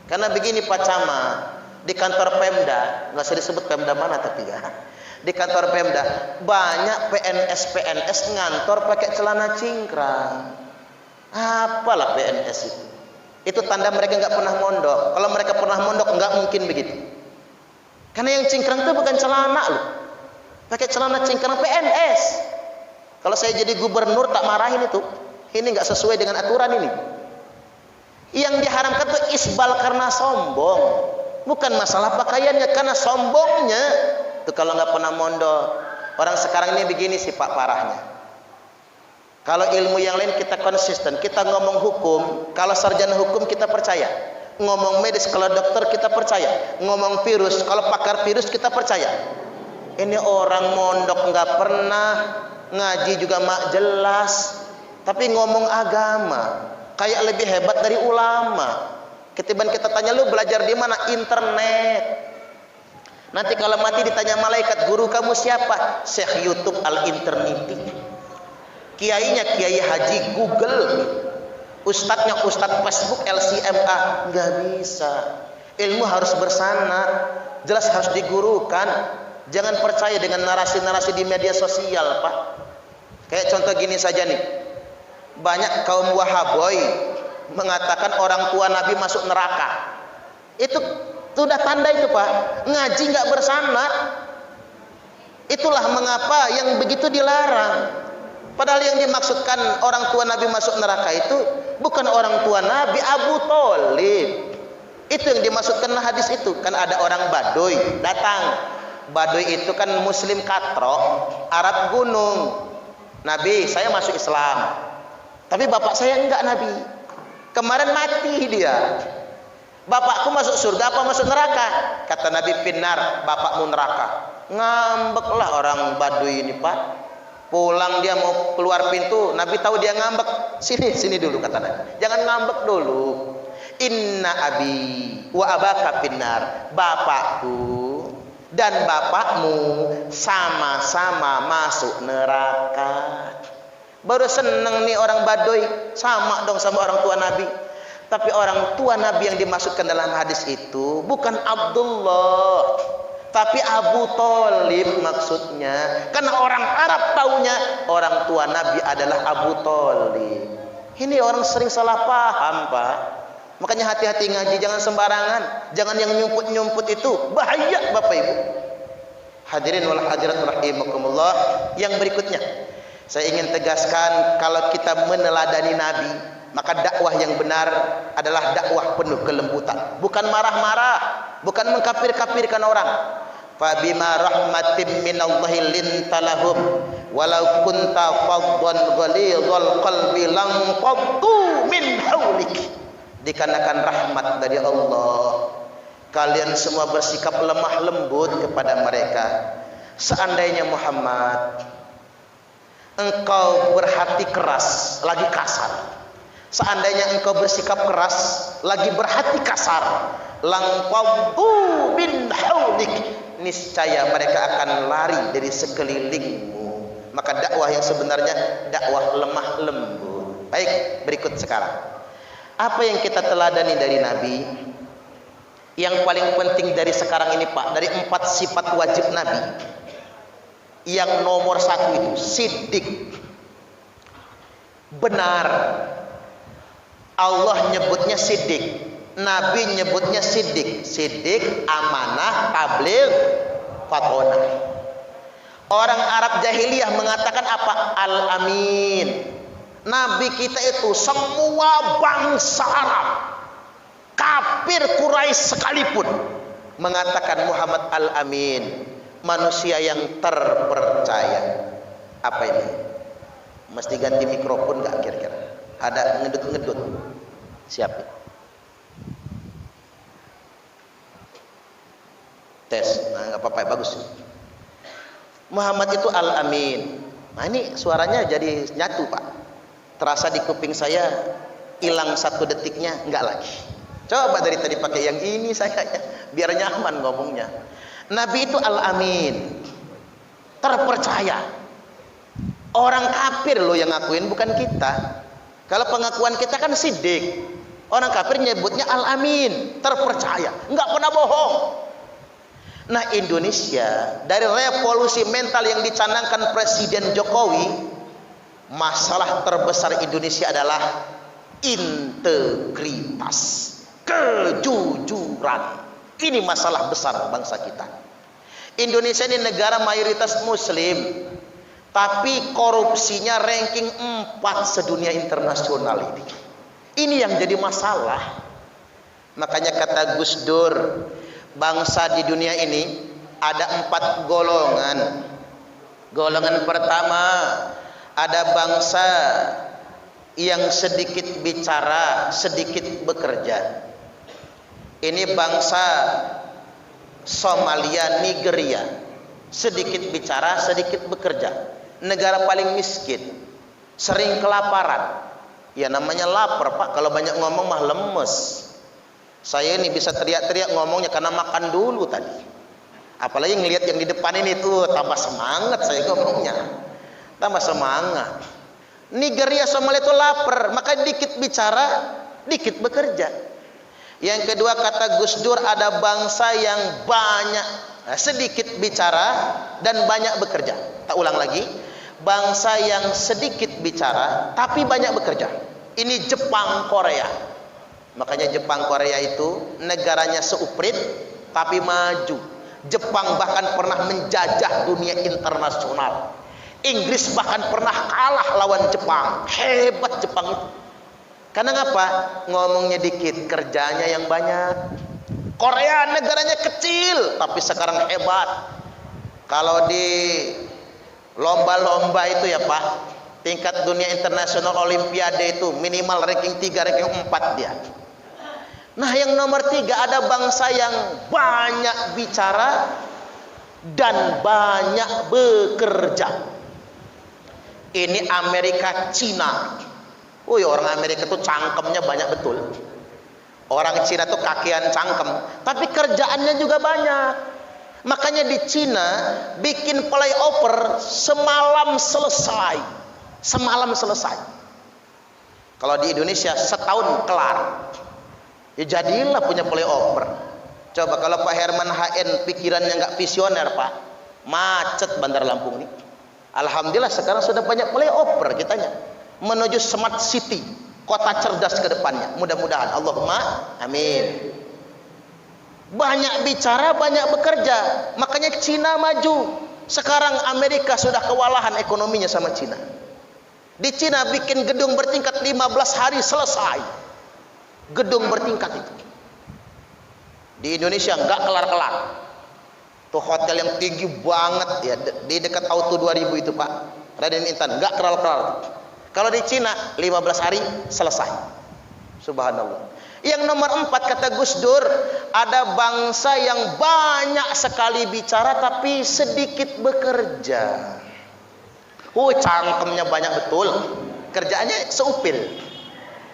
Karena begini Pak Camat, di kantor Pemda, nggak usah disebut Pemda mana tapi ya, di kantor Pemda banyak PNS ngantor pakai celana cingkrang. Apalah PNS itu? Itu tanda mereka nggak pernah mondok. Kalau mereka pernah mondok nggak mungkin begitu. Karena yang cingkrang itu bukan celana loh. Pakai celana cingkrang PNS. Kalau saya jadi gubernur tak marahin itu. Ini nggak sesuai dengan aturan ini. Yang diharamkan itu isbal karena sombong. Bukan masalah pakaiannya, karena sombongnya. Itu kalau nggak pernah mondok. Orang sekarang ini begini sih Pak parahnya. Kalau ilmu yang lain kita konsisten, kita ngomong hukum, kalau sarjana hukum kita percaya. Ngomong medis kalau dokter kita percaya. Ngomong virus, kalau pakar virus kita percaya. Ini orang mondok nggak pernah, ngaji juga mak jelas, tapi ngomong agama kayak lebih hebat dari ulama. Ketiban kita tanya lu belajar di mana? Internet. Nanti kalau mati ditanya malaikat, guru kamu siapa? Syekh YouTube al-Interneti. Kiainya Kiai Haji Google. Ustadznya Ustadz Facebook LCMA. Nggak bisa. Ilmu harus bersanad, jelas harus digurukan. Jangan percaya dengan narasi-narasi di media sosial Pak. Kayak contoh gini saja nih, banyak kaum wahaboy mengatakan orang tua Nabi masuk neraka. Itu sudah tanda itu Pak, ngaji nggak bersanad. Itulah mengapa yang begitu dilarang. Padahal yang dimaksudkan orang tua Nabi masuk neraka itu bukan orang tua Nabi, Abu Thalib. Itu yang dimaksudkan hadis itu. Kan ada orang Baduy datang. Baduy itu kan muslim katrok, Arab gunung. Nabi, saya masuk Islam. Tapi bapak saya enggak Nabi. Kemarin mati dia. Bapakku masuk surga apa masuk neraka? Kata Nabi, finnar, bapakmu neraka. Ngambeklah orang Baduy ini Pak. Pulang dia mau keluar pintu, Nabi tahu dia ngambek. Sini dulu kata Nabi. Jangan ngambek dulu. Inna abi wa abaka finnar. Bapakku dan bapakmu sama-sama masuk neraka. Baru seneng nih orang Baduy, sama dong sama orang tua Nabi. Tapi orang tua Nabi yang dimaksudkan dalam hadis itu bukan Abdullah, tapi Abu Thalib maksudnya. Karena orang Arab taunya orang tua Nabi adalah Abu Thalib. Ini orang sering salah paham Pak. Makanya hati-hati ngaji, jangan sembarangan. Jangan yang nyumput-nyumput itu bahaya Bapak Ibu. Hadirin wal hadirat rahimakumullah. Yang berikutnya, saya ingin tegaskan, kalau kita meneladani Nabi, maka dakwah yang benar adalah dakwah penuh kelembutan. Bukan marah-marah, bukan mengkafir-kafirkan orang. Fa bima rahmatin minallahi linta lahum walau kunta faddan ghalidhal qalbi lam faddu min haulik. Dikarenakan rahmat dari Allah, kalian semua bersikap lemah lembut kepada mereka. Seandainya Muhammad engkau berhati keras, lagi kasar, seandainya engkau bersikap keras, lagi berhati kasar, lang faddu min haulik, niscaya mereka akan lari dari sekelilingmu. Maka dakwah yang sebenarnya dakwah lemah lembut. Baik, berikut sekarang. Apa yang kita teladani dari Nabi? Yang paling penting dari sekarang ini Pak, dari 4 sifat wajib Nabi, yang nomor 1 itu siddiq, benar. Allah nyebutnya siddiq, Nabi nyebutnya siddiq. Siddiq, amanah, tabligh, fatonah. Orang Arab jahiliyah mengatakan apa? Al-Amin. Nabi kita itu semua bangsa Arab, kafir Quraisy sekalipun, mengatakan Muhammad Al-Amin, manusia yang terpercaya. Apa ini? Mesti ganti mikrofon nggak kira-kira? Ada ngedut-ngedut. Siap. Tes. Nah, nggak apa-apa, bagus. Muhammad itu Al-Amin. Nah, ini suaranya jadi nyatu Pak. Terasa di kuping saya hilang 1 detiknya, enggak lagi. Coba dari tadi pakai yang ini saya, biar nyaman ngomongnya. Nabi itu Al-Amin, terpercaya. Orang kafir loh yang ngakuin, bukan kita. Kalau pengakuan kita kan siddiq, orang kafir nyebutnya Al-Amin, terpercaya, enggak pernah bohong. Nah, Indonesia dari revolusi mental yang dicanangkan Presiden Jokowi, masalah terbesar Indonesia adalah integritas, kejujuran. Ini masalah besar bangsa kita. Indonesia ini negara mayoritas muslim, tapi korupsinya ranking 4 sedunia internasional ini. Ini yang jadi masalah. Makanya kata Gus Dur, bangsa di dunia ini ada 4 golongan. Golongan pertama, ada bangsa yang sedikit bicara, sedikit bekerja. Ini bangsa Somalia, Nigeria, sedikit bicara, sedikit bekerja. Negara paling miskin, sering kelaparan. Ya namanya lapar Pak, kalau banyak ngomong mah lemes. Saya ini bisa teriak-teriak ngomongnya karena makan dulu tadi. Apalagi ngelihat yang di depan ini tuh, tambah semangat saya ngomongnya. Tambah semangat. Nigeria, Somalia itu lapar, maka dikit bicara, dikit bekerja. Yang kedua kata Gus Dur, ada bangsa yang banyak, sedikit bicara dan banyak bekerja. Tak ulang lagi, bangsa yang sedikit bicara tapi banyak bekerja. Ini Jepang, Korea. Makanya Jepang, Korea itu negaranya seuprit tapi maju. Jepang bahkan pernah menjajah dunia internasional. Inggris bahkan pernah kalah lawan Jepang. Hebat Jepang itu. Karena ngapa? Ngomongnya dikit, kerjanya yang banyak. Korea negaranya kecil tapi sekarang hebat. Kalau di lomba-lomba itu ya Pak, tingkat dunia internasional olimpiade itu minimal ranking 3, ranking 4 dia. Nah, yang nomor 3 ada bangsa yang banyak bicara dan banyak bekerja. Ini Amerika, Cina. Oh ya, orang Amerika tuh cangkemnya banyak betul. Orang Cina tuh kakian cangkem, tapi kerjaannya juga banyak. Makanya di Cina bikin flyover semalam selesai. Semalam selesai. Kalau di Indonesia setahun kelar. Ya jadilah punya flyover. Coba kalau Pak Herman HN pikirannya nggak visioner Pak, macet Bandar Lampung ini. Alhamdulillah sekarang sudah banyak flyover kitanya menuju smart city, kota cerdas ke depannya. Mudah-mudahan, Allahumma amin. Banyak bicara, banyak bekerja. Makanya Cina maju. Sekarang Amerika sudah kewalahan ekonominya sama Cina. Di Cina bikin gedung bertingkat 15 hari selesai. Gedung bertingkat itu. Di Indonesia enggak kelar-kelar. Tuh hotel yang tinggi banget ya, di dekat Auto 2000 itu Pak, Raden Intan, nggak keral-keral. Kalau di Cina 15 hari selesai. Subhanallah. Yang nomor 4 kata Gus Dur, ada bangsa yang banyak sekali bicara tapi sedikit bekerja. Cangkemnya banyak betul, kerjaannya seupil.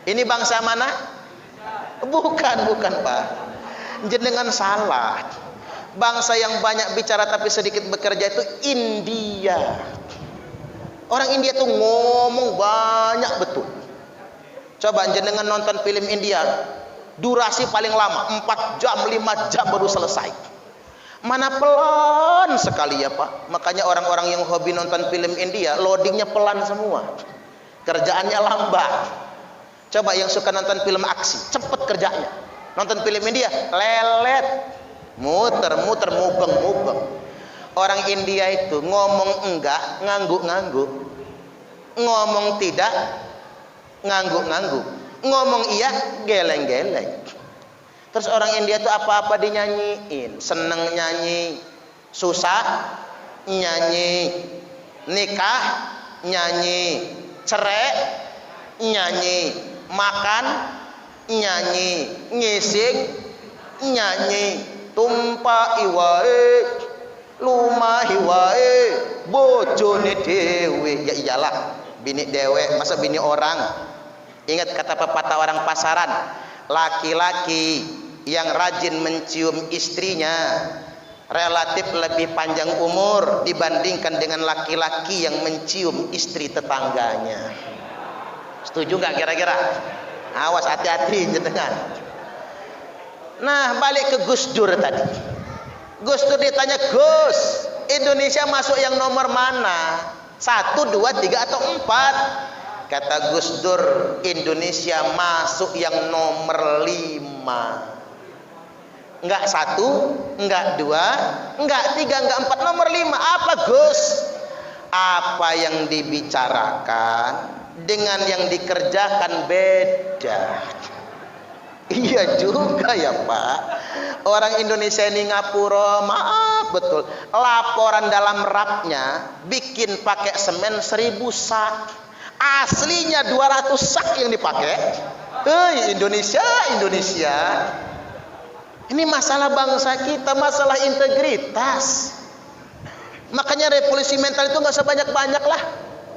Ini bangsa mana? Bukan Pak. Jenengan salah. Bangsa yang banyak bicara tapi sedikit bekerja itu India. Orang India tuh ngomong banyak betul. Coba jenengan nonton film India, durasi paling lama 4 jam, 5 jam baru selesai. Mana pelan sekali ya Pak. Makanya orang-orang yang hobi nonton film India, loadingnya pelan semua, kerjaannya lambat. Coba yang suka nonton film aksi, cepet kerjanya. Nonton film India, lelet, muter-muter, mubeng-mubeng. Orang India itu ngomong enggak, ngangguk-ngangguk. Ngomong tidak, ngangguk-ngangguk. Ngomong iya, geleng-geleng. Terus orang India itu apa-apa dinyanyiin. Seneng nyanyi, susah nyanyi, nikah nyanyi, cerai nyanyi, makan nyanyi, ngising nyanyi, tumpahi wae, lumahi wae, bojone dhewe. Ya iyalah, bini dewe, masa bini orang. Ingat kata pepatah orang pasaran, laki-laki yang rajin mencium istrinya relatif lebih panjang umur dibandingkan dengan laki-laki yang mencium istri tetangganya. Setuju nggak kira-kira? Awas, hati-hati jenengan. Nah, balik ke Gus Dur tadi. Gus Dur ditanya, Gus, Indonesia masuk yang nomor mana? 1, 2, 3 atau 4? Kata Gus Dur, Indonesia masuk yang nomor 5. Enggak 1, enggak 2, enggak 3, enggak 4, nomor 5. Apa Gus? Apa yang dibicarakan dengan yang dikerjakan beda. Iya juga ya Pak. Orang Indonesia ini ngapura, maaf betul. Laporan dalam rapnya bikin pakai semen 1000 sak. Aslinya 200 sak yang dipakai. Indonesia. Ini masalah bangsa kita, masalah integritas. Makanya revolusi mental itu nggak usah banyak-banyak lah.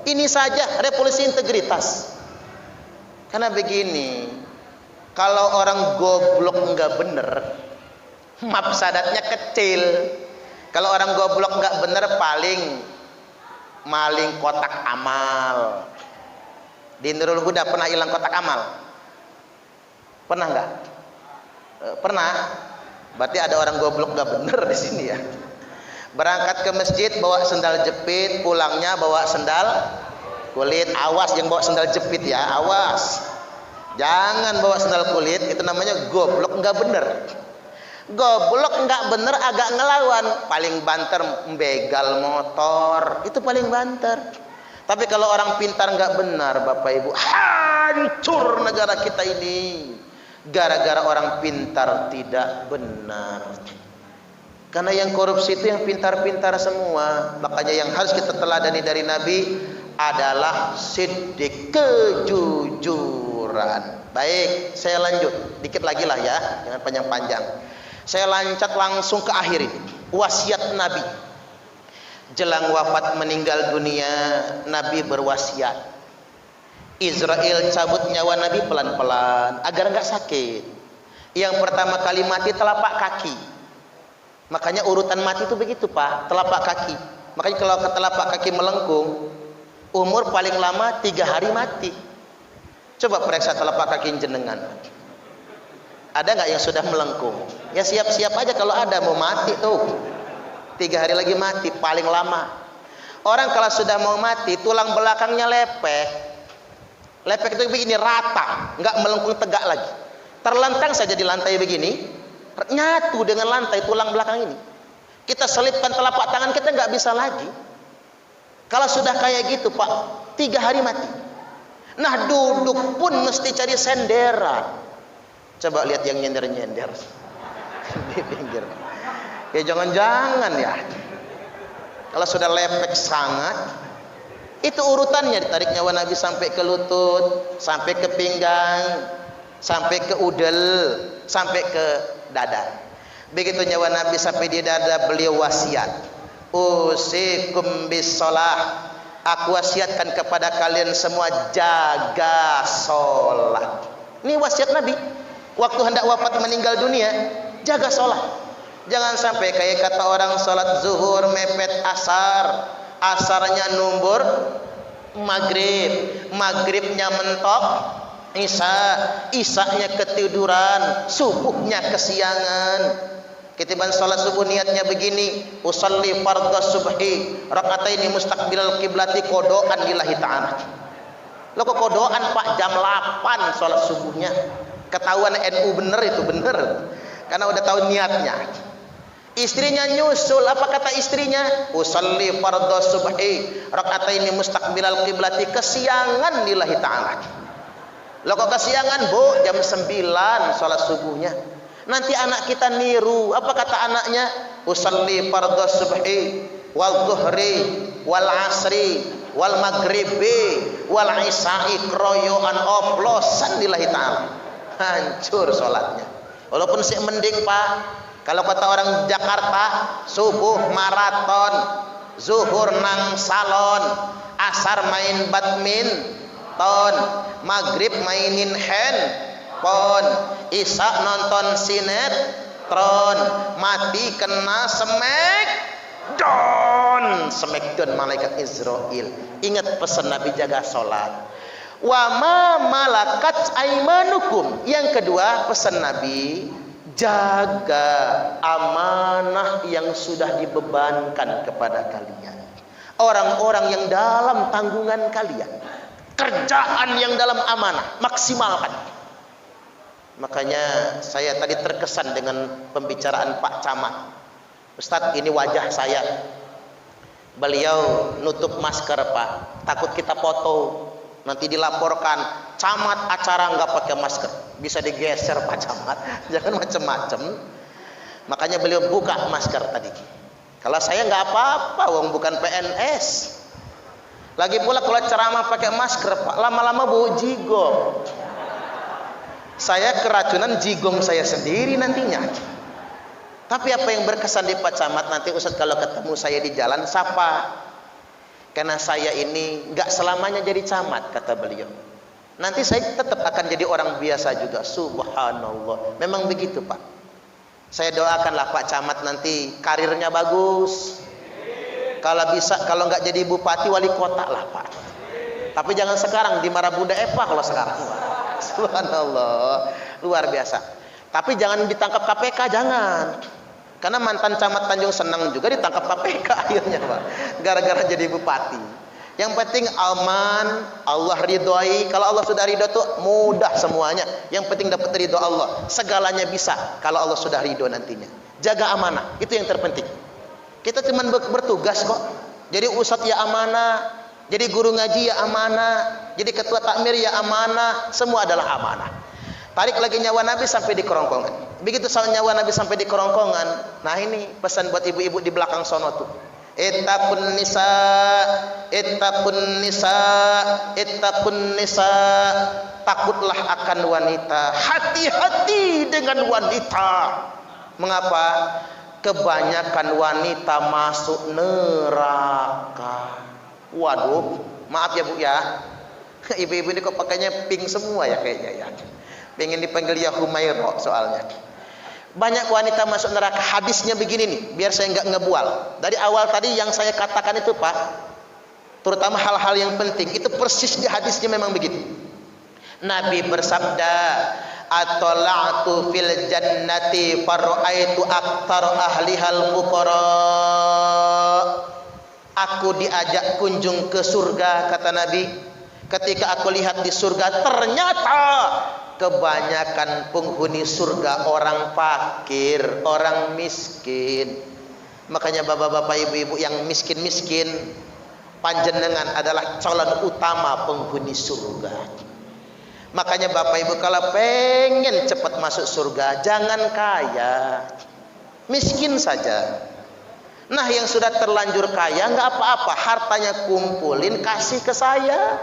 Ini saja revolusi integritas. Karena begini, kalau orang goblok nggak bener, mafsadatnya kecil. Kalau orang goblok nggak bener, paling maling kotak amal. Di Nurul Huda pernah hilang kotak amal? Pernah nggak? Pernah. Berarti ada orang goblok nggak bener di sini ya. Berangkat ke masjid bawa sendal jepit, pulangnya bawa sendal kulit. Awas yang bawa sendal jepit ya, awas. Jangan bawa sendal kulit, itu namanya goblok nggak bener. Goblok nggak bener agak ngelawan, paling banter begal motor, itu paling banter. Tapi kalau orang pintar nggak benar, Bapak Ibu, hancur negara kita ini gara-gara orang pintar tidak benar. Karena yang korupsi itu yang pintar-pintar semua. Makanya yang harus kita teladani dari Nabi adalah siddiq, kejujuran. Baik, saya lanjut dikit lagi lah ya, jangan panjang-panjang. Saya lancat langsung ke akhir ini. Wasiat Nabi. Jelang wafat meninggal dunia, Nabi berwasiat. Israel cabut nyawa Nabi pelan-pelan agar nggak sakit. Yang pertama kali mati telapak kaki. Makanya urutan mati itu begitu Pak, telapak kaki. Makanya kalau ke telapak kaki melengkung, umur paling lama 3 hari mati. Coba periksa telapak kaki jenengan. Ada nggak yang sudah melengkung? Ya siap-siap aja kalau ada mau mati tuh. 3 hari lagi mati paling lama. Orang kalau sudah mau mati tulang belakangnya lepek. Lepek itu begini rata, nggak melengkung tegak lagi. Terlentang saja di lantai begini, nyatu dengan lantai tulang belakang ini. Kita selipkan telapak tangan kita nggak bisa lagi. Kalau sudah kayak gitu Pak, 3 hari mati. Nah duduk pun mesti cari senderan. Coba lihat yang nyender-nyender di pinggir. Ya jangan-jangan ya. Kalau sudah lepek sangat, itu urutannya ditarik nyawa Nabi sampai ke lutut, sampai ke pinggang, sampai ke udel, sampai ke dada. Begitu nyawa Nabi sampai di dada, beliau wasiat, usikum bisolah, aku wasiatkan kepada kalian semua jaga sholat. Ini wasiat Nabi waktu hendak wafat meninggal dunia, jaga sholat. Jangan sampai kayak kata orang sholat zuhur mepet asar, asarnya numbur maghrib, maghribnya mentok isya, isyanya ketiduran, subuhnya kesiangan. Ketiban sholat subuh niatnya begini, usalli fardhu subhi rakataini mustaqbilal kiblati, kodoan lillahi ta'ala. Lo kok kodoan Pak jam 8 sholat subuhnya? Ketahuan NU bener itu, bener, karena udah tahu niatnya. Istrinya nyusul, apa kata istrinya? Usalli fardhu subhi rakataini mustaqbilal kiblati, kesiangan lillahi ta'ala. Lo kok kesiangan Bu? Jam 9 sholat subuhnya. Nanti anak kita niru, apa kata anaknya? Usalli fardhu subhi wal dhuhri wal asri wal maghribi wal isya'i, kroyoan oplosan lillahi ta'ala. Hancur sholatnya. Walaupun sih mending Pak, kalau kata orang Jakarta, subuh maraton, zuhur nang salon, asar main badminton, maghrib mainin handphone, isya nonton sinetron, mati kena smackdown malaikat Israel. Ingat pesan Nabi, jaga sholat. Wa ma malakat aimanukum. Yang kedua pesan Nabi, jaga amanah yang sudah dibebankan kepada kalian. Orang-orang yang dalam tanggungan kalian, kerjaan yang dalam amanah, maksimalkan. Makanya saya tadi terkesan dengan pembicaraan Pak Camat. Ustadz, ini wajah saya. Beliau nutup masker Pak, takut kita foto, nanti dilaporkan camat acara nggak pakai masker, bisa digeser Pak Camat, jangan macam-macam. Makanya beliau buka masker tadi. Kalau saya nggak apa-apa, wong bukan PNS. Lagi pula kalau ceramah pakai masker Pak, lama-lama bau jigong. Saya keracunan jigong saya sendiri nantinya. Tapi apa yang berkesan di Pak Camat, nanti Ustadz kalau ketemu saya di jalan sapa. Karena saya ini nggak selamanya jadi camat, kata beliau. Nanti saya tetap akan jadi orang biasa juga. Subhanallah. Memang begitu Pak. Saya doakanlah Pak Camat nanti karirnya bagus. Kalau bisa, kalau nggak jadi bupati, wali kota lah Pak. Tapi jangan sekarang di Marabunda Epah kalau sekarang. Subhanallah, luar biasa. Tapi jangan ditangkap KPK, jangan. Karena mantan camat Tanjung Senang juga ditangkap KPK akhirnya Pak, gara-gara jadi bupati. Yang penting aman, Allah ridhoi. Kalau Allah sudah ridho tuh mudah semuanya. Yang penting dapat ridho Allah, segalanya bisa kalau Allah sudah ridho nantinya. Jaga amanah, itu yang terpenting. Kita cuma bertugas kok. Jadi ustadz ya amanah, jadi guru ngaji ya amanah, jadi ketua takmir ya amanah, semua adalah amanah. Tarik lagi nyawa Nabi sampai di kerongkongan. Begitu nyawa Nabi sampai di kerongkongan, nah ini pesan buat ibu-ibu di belakang sono tuh. Ittaqun nisa, ittaqun nisa, ittaqun nisa. Takutlah akan wanita, hati-hati dengan wanita. Mengapa? Kebanyakan wanita masuk neraka. Waduh, maaf ya Bu ya. Ibu-ibu ini kok pakainya pink semua ya kayaknya ya. Pengen dipanggil ya Humaira soalnya. Banyak wanita masuk neraka. Hadisnya begini nih, biar saya nggak ngebual. Dari awal tadi yang saya katakan itu Pak, terutama hal-hal yang penting, itu persis di hadisnya memang begitu. Nabi bersabda, "Atola'tu fil jannati faraitu aktar ahlihal fuqara." Aku diajak kunjung ke surga, kata Nabi. Ketika aku lihat di surga, ternyata kebanyakan penghuni surga orang fakir, orang miskin. Makanya bapak-bapak, ibu-ibu yang miskin-miskin, panjenengan adalah calon utama penghuni surga. Makanya bapak ibu kalau pengen cepat masuk surga, jangan kaya. miskin saja. Nah, yang sudah terlanjur kaya nggak apa-apa, hartanya kumpulin kasih ke saya.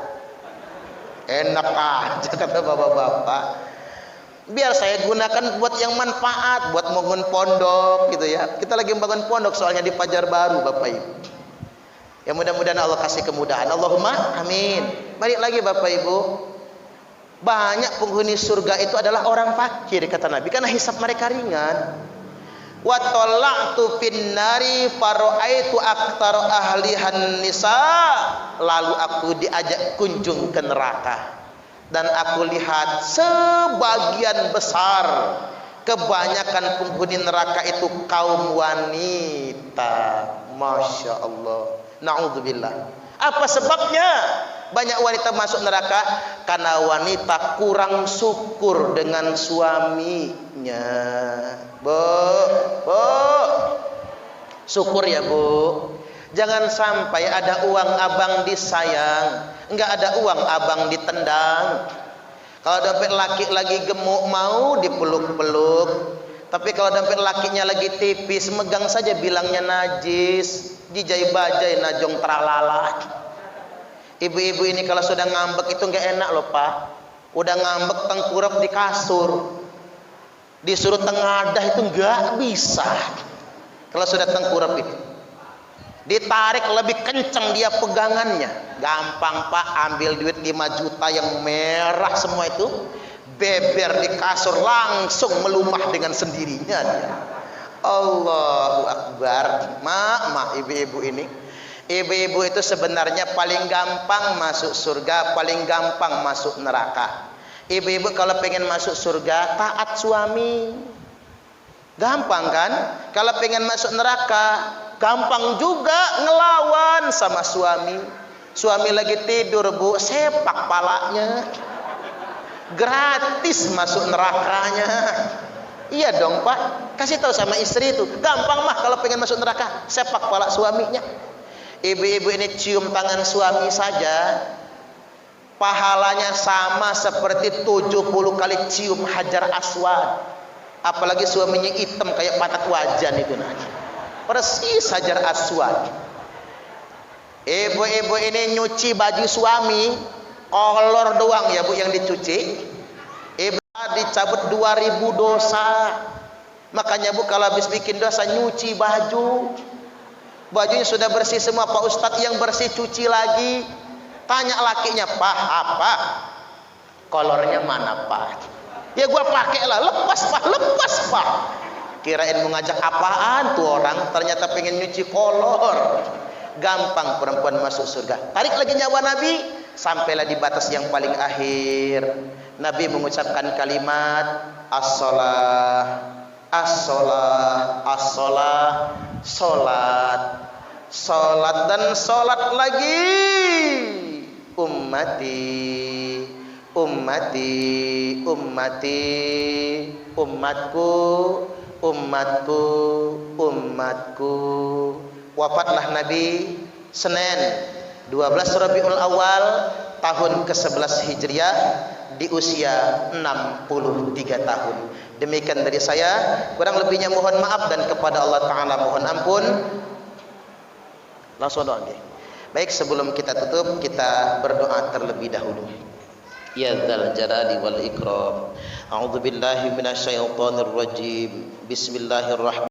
Enak aja kata bapak-bapak. Biar saya gunakan buat yang manfaat, buat membangun pondok gitu ya. Kita lagi membangun pondok soalnya di Pajar Baru, Bapak Ibu. Ya mudah-mudahan Allah kasih kemudahan. Allahumma amin. Balik lagi Bapak Ibu. Banyak penghuni surga itu adalah orang fakir kata Nabi, karena hisab mereka ringan. Wa tala'tu fin nari faraitu aktsara ahlihan nisa. Lalu aku diajak kunjung ke neraka dan aku lihat sebagian besar, kebanyakan penghuni neraka itu kaum wanita. Masya Allah. Na'udzubillah. Apa sebabnya banyak wanita masuk neraka? Karena wanita kurang syukur dengan suaminya. Bu, syukur ya Bu. Jangan sampai ada uang abang disayang, enggak ada uang abang ditendang. Kalau dompet laki lagi gemuk mau dipeluk-peluk, tapi kalau dompet lakinya lagi tipis, megang saja bilangnya najis, dijai-bajai najong tralala. Ibu-ibu ini kalau sudah ngambek itu enggak enak loh Pak. Udah ngambek tengkurap di kasur, disuruh tengadah itu enggak bisa. Kalau sudah tengkurap itu ditarik lebih kencang dia pegangannya. Gampang Pak, ambil duit 5 juta yang merah semua itu, beber di kasur langsung melumah dengan sendirinya dia. Allahu Akbar. Mak ibu-ibu ini, ibu-ibu itu sebenarnya paling gampang masuk surga, paling gampang masuk neraka. Ibu-ibu kalau pengen masuk surga taat suami, gampang kan? Kalau pengen masuk neraka gampang juga ngelawan sama suami. Suami lagi tidur Bu, sepak palanya, gratis masuk nerakanya. Iya dong Pak, kasih tahu sama istri itu, gampang mah kalau pengen masuk neraka, sepak pala suaminya. Ibu-ibu ini cium tangan suami saja, pahalanya sama seperti 70 kali cium Hajar Aswad. Apalagi suaminya hitam kayak patak wajan itu nanti, persis Hajar Aswad. Ibu-ibu ini nyuci baju suami, kolor doang ya Bu yang dicuci. Ibu dicabut 2000 dosa. Makanya Bu kalau habis bikin dosa nyuci baju, bajunya sudah bersih semua Pak Ustadz, yang bersih cuci lagi. Tanya lakinya, Pak apa kolornya mana Pak? Ya gua pakai lah, lepas Pak. Kirain mau ngajak apaan tuh orang, ternyata pengen nyuci kolor. Gampang perempuan masuk surga. Tarik lagi nyawa Nabi, sampailah di batas yang paling akhir. Nabi mengucapkan kalimat as-shalah, as-shalah, as-shalah, salat dan salat lagi. Ummati, umatku. Wafatlah Nabi Senin 12 Rabiul Awal tahun ke-11 Hijriah di usia 63 tahun. Demikian dari saya, kurang lebihnya mohon maaf dan kepada Allah Ta'ala mohon ampun. Langsung doa. Baik, sebelum kita tutup, kita berdoa terlebih dahulu. Ya dzal jalali wal ikram. A'udzubillahi minasyaitonir rajim. Bismillahirrahmanirrahim.